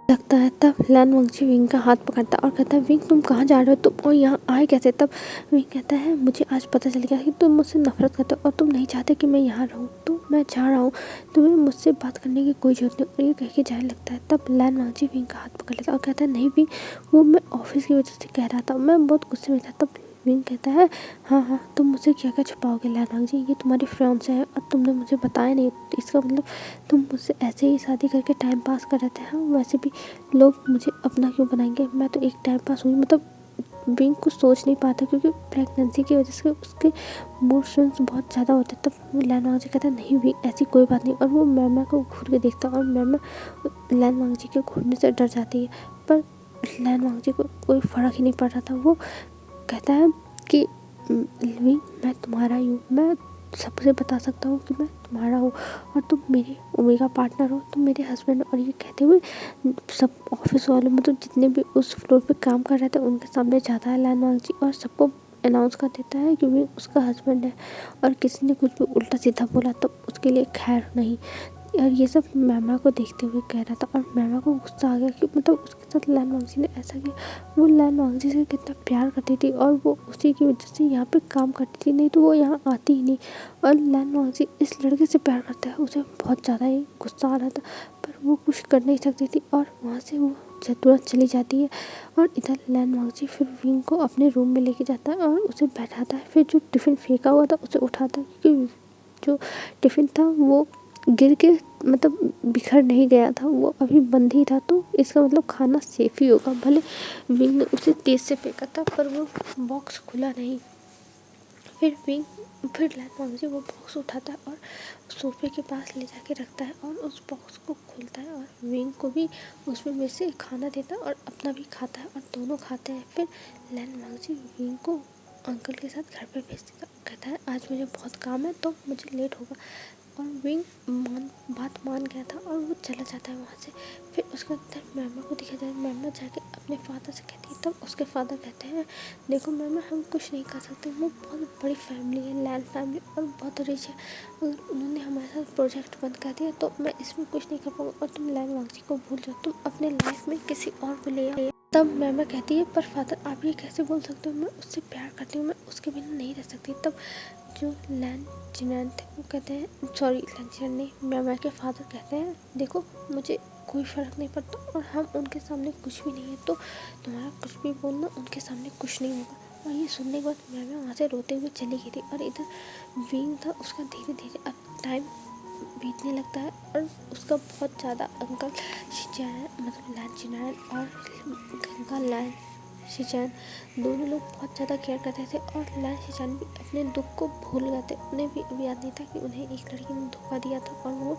लगता है। तब लैन वांगजी विंग का हाथ पकड़ता है और कहता है विंग तुम कहाँ जा रहे हो, तुम और यहाँ आए कैसे? तब विंग कहता है मुझे आज पता चल गया कि तुम मुझसे नफरत करते हो और तुम नहीं चाहते कि मैं यहाँ रहूँ, तो मैं जा रहा हूँ, तुम्हें मुझसे बात करने की कोई ज़रूरत नहीं। और ये कह के जाने लगता है। तब लैन वांगजी विंग का हाथ पकड़ लेता है और कहता है नहीं विंग वो मैं ऑफिस की वजह से कह रहा था, मैं बहुत गुस्से में था। तब विंग कहता है हाँ तुम मुझसे क्या क्या छुपाओगे लैन वांगजी, ये तुम्हारी फ्रेंड्स है और तुमने मुझे बताया नहीं, इसका मतलब तुम मुझसे ऐसे ही शादी करके टाइम पास कर रहे थे। हाँ वैसे भी लोग मुझे अपना क्यों बनाएंगे, मैं तो एक टाइम पास हुई। मतलब विंग कुछ सोच नहीं पाता क्योंकि प्रेगनेंसी की वजह से उसके मूड स्विंग्स बहुत ज़्यादा होते। तब लैन वांगजी कहता है नहीं विंग ऐसी कोई बात नहीं। और वो मैमा को घूर के देखता और मैमा लैन वांगजी के घूरने से डर जाती है। पर लैन वांगजी को कोई फ़र्क ही नहीं पड़ रहा था। वो कहता है कि विंग मैं तुम्हारा ही हूँ, मैं सबसे बता सकता हूँ कि मैं तुम्हारा हूँ और तुम मेरे ओमेगा पार्टनर हो, तुम मेरे हस्बैंड। और ये कहते हुए सब ऑफिस वालों मतलब जितने भी उस फ्लोर पे काम कर रहे थे उनके सामने जाता है लैन वांगजी और सबको अनाउंस कर देता है कि वो उसका हस्बैंड है। और किसी ने कुछ भी उल्टा सीधा बोला तो उसके लिए खैर नहीं। और ये सब मैमा को देखते हुए कह रहा था और मैमा को गुस्सा आ गया कि मतलब उसके साथ लैन वांगजी ने ऐसा किया। वो लैन वांगजी से कितना प्यार करती थी और वो उसी की वजह से यहाँ पे काम करती थी, नहीं तो वो यहाँ आती ही नहीं। और लैन वांगजी इस लड़के से प्यार करता है, उसे बहुत ज़्यादा ही गुस्सा आ रहा था पर वो कुछ कर नहीं सकती थी और वहाँ से वो तुरंत चली जाती है। और इधर लैन वांगजी फिर विंग को अपने रूम में लेके जाता है और उसे बैठाता है, फिर जो टिफ़िन फेंका हुआ था उसे उठाता है क्योंकि जो टिफ़िन था वो गिर के मतलब बिखर नहीं गया था, वो अभी बंद ही था, तो इसका मतलब खाना सेफ ही होगा। भले विंग ने उसे तेज़ से फेंका था पर वो बॉक्स खुला नहीं। फिर लैन वांगजी वो बॉक्स उठाता है और सोफे के पास ले जाके रखता है और उस बॉक्स को खोलता है और विंग को भी उसमें में से खाना देता है और अपना भी खाता है और दोनों खाते हैं। फिर लैन वांगजी विंग को अंकल के साथ घर पे भेज देता, कहता है आज मुझे बहुत काम है तो मुझे लेट होगा। और विंग बात मान गया था और वो चला जाता है वहाँ से। फिर उसके बाद मैमा को दिखा जाए, मैमा जाके अपने फादर से कहती है, तब उसके फादर कहते हैं देखो मैमा हम कुछ नहीं कर सकते, वो बहुत बड़ी फैमिली है लैन फैमिली और बहुत रिच है, अगर उन्होंने हमारे साथ प्रोजेक्ट बंद कर दिया तो मैं इसमें कुछ नहीं कर पाऊँगा और तुम लैन वांगजी को भूल जाओ, तुम अपने लाइफ में किसी और को ले आओ। तब मैमा कहती है पर फादर आप ये कैसे बोल सकते हो, मैं उससे प्यार करती हूँ, मैं उसके बिना नहीं रह सकती। तब जो लैन जिनान थे वो कहते हैं सॉरी लैन जिनान नहीं मैमा के फादर कहते हैं देखो मुझे कोई फ़र्क नहीं पड़ता और हम उनके सामने कुछ भी नहीं है, तो तुम्हारा कुछ भी बोलना उनके सामने कुछ नहीं होगा। और ये सुनने के बाद मैमा वहाँ से रोते हुए चली गई थी और इधर विंग था उसका धीरे धीरे अब टाइम बीतने लगता है और उसका बहुत ज़्यादा अंकल शिचान मतलब लैन जिनान और गंगा लैन शिचान दोनों लोग बहुत ज़्यादा केयर करते थे और लैन शिचान भी अपने दुख को भूल गए थे। उन्हें भी अब याद नहीं था कि उन्हें एक लड़की ने धोखा दिया था और वो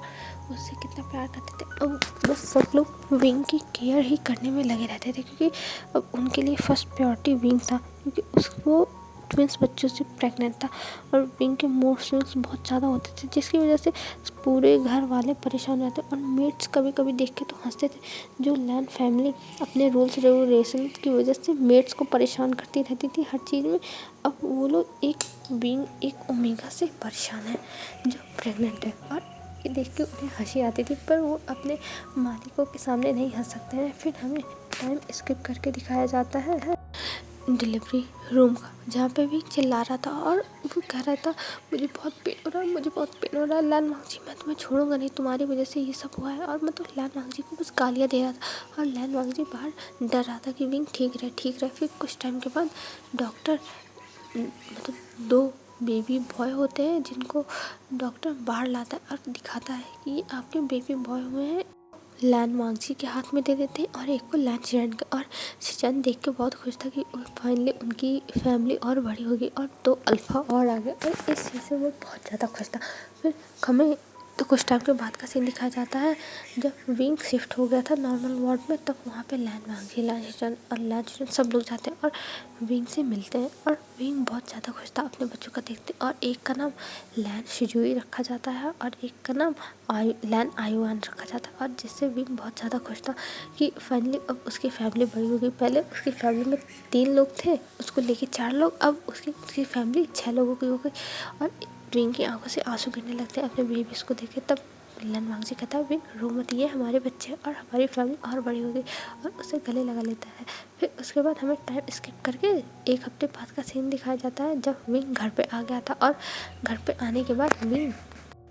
उससे कितना प्यार करते थे। अब बस सब लोग विंग की केयर ही करने में लगे रहते थे क्योंकि अब उनके लिए फर्स्ट प्रायोरिटी विंग था, क्योंकि उसको ट्विंस बच्चों से प्रेग्नेंट था और विंग के मूड स्विंग्स बहुत ज़्यादा होते थे जिसकी वजह से पूरे घर वाले परेशान रहते और मेट्स कभी कभी देख के तो हंसते थे। जो लैन फैमिली अपने रूल्स रेगुलेशन की वजह से मेट्स को परेशान करती रहती थी हर चीज़ में, अब वो लोग एक विंग एक ओमेगा से परेशान है जो प्रेग्नेंट है और ये देख के उन्हें हंसी आती थी पर वो अपने मालिकों के सामने नहीं हंस सकते हैं। फिर हमें टाइम स्किप करके दिखाया जाता है डिलीवरी रूम का, जहाँ पे भी चिल्ला रहा था और वो कह रहा था मुझे बहुत पेन हो रहा है, मुझे बहुत पेन हो रहा है, लैन वांगजी मैं तुम्हें छोड़ूंगा नहीं, तुम्हारी वजह से ये सब हुआ है। और मतलब लैन वांगजी को बस गालियाँ दे रहा था और लैन वांगजी बाहर डर रहा था कि विंग ठीक रहे। फिर कुछ टाइम के बाद डॉक्टर मतलब 2 बेबी बॉय होते हैं जिनको डॉक्टर बाहर लाता है और दिखाता है कि आपके बेबी बॉय हुए हैं, लैन वांगजी के हाथ में दे देते हैं और एक को लैन जिनान का। और शिचान देख के बहुत खुश था कि फाइनली उनकी फैमिली और बड़ी हो गई और 2 अल्फ़ा और आ गए और इस चीज़ से वो बहुत ज़्यादा खुश था। फिर हमें तो कुछ टाइम के बाद का सीन दिखाया जाता है जब विंग शिफ्ट हो गया था नॉर्मल वार्ड में, तब वहाँ पे लैन वांगजी लैन शिचान और लैन जिनान सब लोग जाते हैं और विंग से मिलते हैं और विंग बहुत ज़्यादा खुश था अपने बच्चों का देखते। और एक का नाम लैन शिजुई रखा जाता है और एक का नाम लैन आयुआन रखा जाता है और जिससे विंग बहुत ज़्यादा खुश था कि फाइनली अब उसकी फैमिली बड़ी हो गई। पहले उसकी फैमिली में 3 लोग थे, उसको लेके 4 लोग, अब उसकी फैमिली 6 लोगों की हो गई। और विंग की आंखों से आंसू गिरने लगते हैं अपने बेबीज़ को देख के। तब लैन वांगजी कहता है विंग रो मत, ये हमारे बच्चे और हमारी फैमिली और बड़ी हो गई और उसे गले लगा लेता है। फिर उसके बाद हमें टाइम स्किप करके 1 हफ्ते बाद का सीन दिखाया जाता है जब विंग घर पे आ गया था और घर पे आने के बाद विंग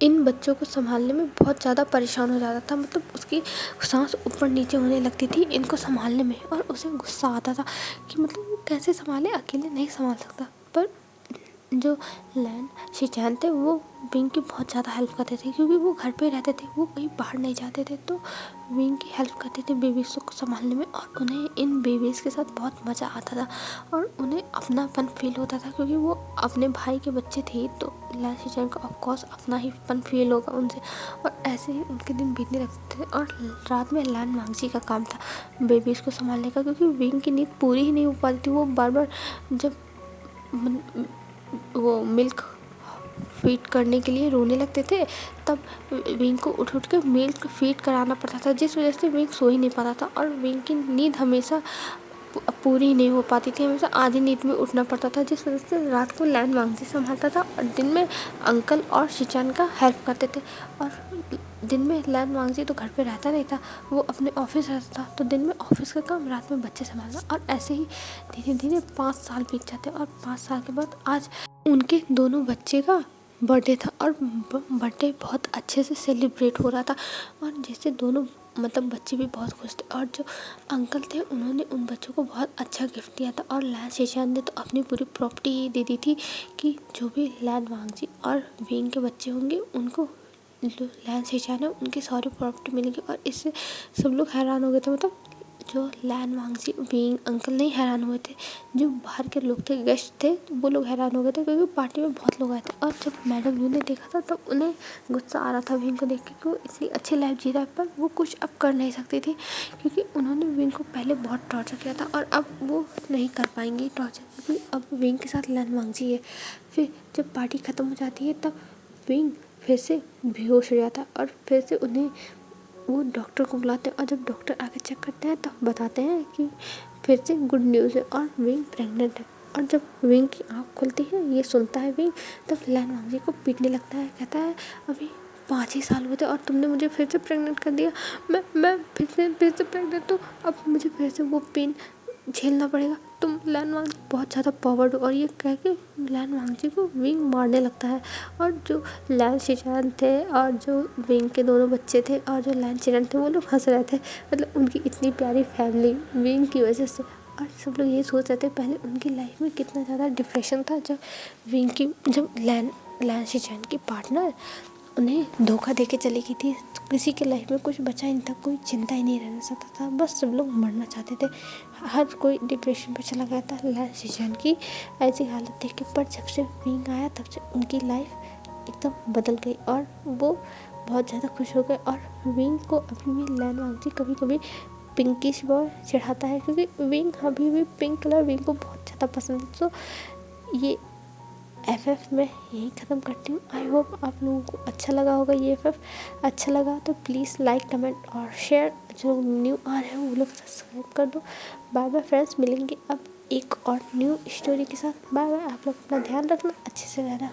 इन बच्चों को संभालने में बहुत ज़्यादा परेशान हो जाता था, मतलब उसकी सांस ऊपर नीचे होने लगती थी इनको संभालने में और उसे गुस्सा आता था कि मतलब वो कैसे संभाले, अकेले नहीं संभाल सकता। पर जो लैन शिचान थे वो विंग की बहुत ज़्यादा हेल्प करते थे क्योंकि वो घर पे रहते थे, वो कहीं बाहर नहीं जाते थे, तो विंग की हेल्प करते थे बेबीज़ को संभालने में और उन्हें इन बेबीज़ के साथ बहुत मज़ा आता था और उन्हें अपनापन फील होता था क्योंकि वो अपने भाई के बच्चे थे, तो लैन शिचान को ऑफकोर्स अपना ही पन फील होगा उनसे। और ऐसे ही उनके दिन बीतने लगते थे और रात में लैन वांगजी का काम था बेबीज़ को संभालने का क्योंकि विंग की नींद पूरी ही नहीं हो पाती थी। वो बार बार जब वो मिल्क फीड करने के लिए रोने लगते थे तब विंग को उठ के मिल्क फीड कराना पड़ता था, जिस वजह से विंग सो ही नहीं पाता था और विंग की नींद हमेशा पूरी नहीं हो पाती थी, हमेशा आधी नींद में उठना पड़ता था, जिस वजह से रात को लैन वांगजी संभालता था और दिन में अंकल और शिचान का हेल्प करते थे। और दिन में लैन वांगजी तो घर पे रहता नहीं था, वो अपने ऑफिस रहता था, तो दिन में ऑफिस का काम, रात में बच्चे संभालना। और ऐसे ही धीरे धीरे 5 साल बीत जाते और 5 साल के बाद आज उनके दोनों बच्चे का बर्थडे था और बर्थडे बहुत अच्छे से सेलिब्रेट हो रहा था। और जैसे दोनों मतलब बच्चे भी बहुत खुश थे और जो अंकल थे उन्होंने उन बच्चों को बहुत अच्छा गिफ्ट दिया था। और लैन शीशान ने तो अपनी पूरी प्रॉपर्टी ही दे दी थी कि जो भी लैन वांगजी और विंग के बच्चे होंगे उनको लैन शीशान है उनकी सारी प्रॉपर्टी मिलेगी। और इससे सब लोग हैरान हो गए थे, मतलब जो लैन वांगजी विंग अंकल नहीं हैरान हुए थे, जो बाहर के लोग थे, गेस्ट थे, तो वो लोग हैरान हो गए थे क्योंकि पार्टी में बहुत लोग आए थे। और जब मैडम यू ने देखा था तब उन्हें गुस्सा आ रहा था विंग को देख के कि वो इतनी अच्छी लाइफ जी रहा है, पर वो कुछ अब कर नहीं सकती थी क्योंकि उन्होंने विंग को पहले बहुत टॉर्चर किया था और अब वो नहीं कर पाएंगी टॉर्चर क्योंकि अब विंग के साथ लैन वांगजी है। फिर जब पार्टी ख़त्म हो जाती है तब विंग फिर से बेहोश हो जाता है और फिर से उन्हें वो डॉक्टर को बुलाते हैं। और जब डॉक्टर आके चेक करते हैं तब बताते हैं कि फिर से गुड न्यूज़ है और विंग प्रेग्नेंट है। और जब विंग की आँख खुलती है, ये सुनता है विंग, तब लैन वांगजी को पीटने लगता है, कहता है अभी 5 ही साल हुए थे और तुमने मुझे फिर से प्रेग्नेंट कर दिया, मैं फिर से प्रेग्नेंट हूँ, अब मुझे फिर से वो पेन झेलना पड़ेगा, तुम लैन वांगजी बहुत ज़्यादा पावर्ड हो। और ये कह के लैन वांगजी को विंग मारने लगता है। और जो लैन शीशान थे और जो विंग के दोनों बच्चे थे और जो लैन शीशान थे वो लोग हंस रहे थे, मतलब उनकी इतनी प्यारी फैमिली विंग की वजह से। और सब लोग ये सोच रहे थे पहले उनकी लाइफ में कितना ज़्यादा डिप्रेशन था जब लैन शीशान की पार्टनर उन्हें धोखा देके चली गई थी, तो किसी के लाइफ में कुछ बचा ही नहीं था, कोई चिंता ही नहीं रहना चाहता था, बस सब लोग मरना चाहते थे, हर कोई डिप्रेशन पे चला गया था लैन शीशान की ऐसी हालत देख के। पर जब से विंग आया तब से उनकी लाइफ एकदम बदल गई और वो बहुत ज़्यादा खुश हो गए। और विंग को अभी भी लैन वांगजी कभी कभी पिंकिश बॉय चढ़ाता है क्योंकि विंग अभी भी पिंक कलर विंग को बहुत ज़्यादा पसंद है। तो ये FF मैं यहीं ख़त्म करती हूँ। आई होप आप लोगों को अच्छा लगा होगा। ये FF अच्छा लगा तो प्लीज़ लाइक कमेंट और शेयर, जो न्यू आ रहे हैं वो लोग सब्सक्राइब कर दो। बाय बाय फ्रेंड्स, मिलेंगे अब एक और न्यू स्टोरी के साथ। बाय बाय, आप लोग अपना ध्यान रखना, अच्छे से रहना।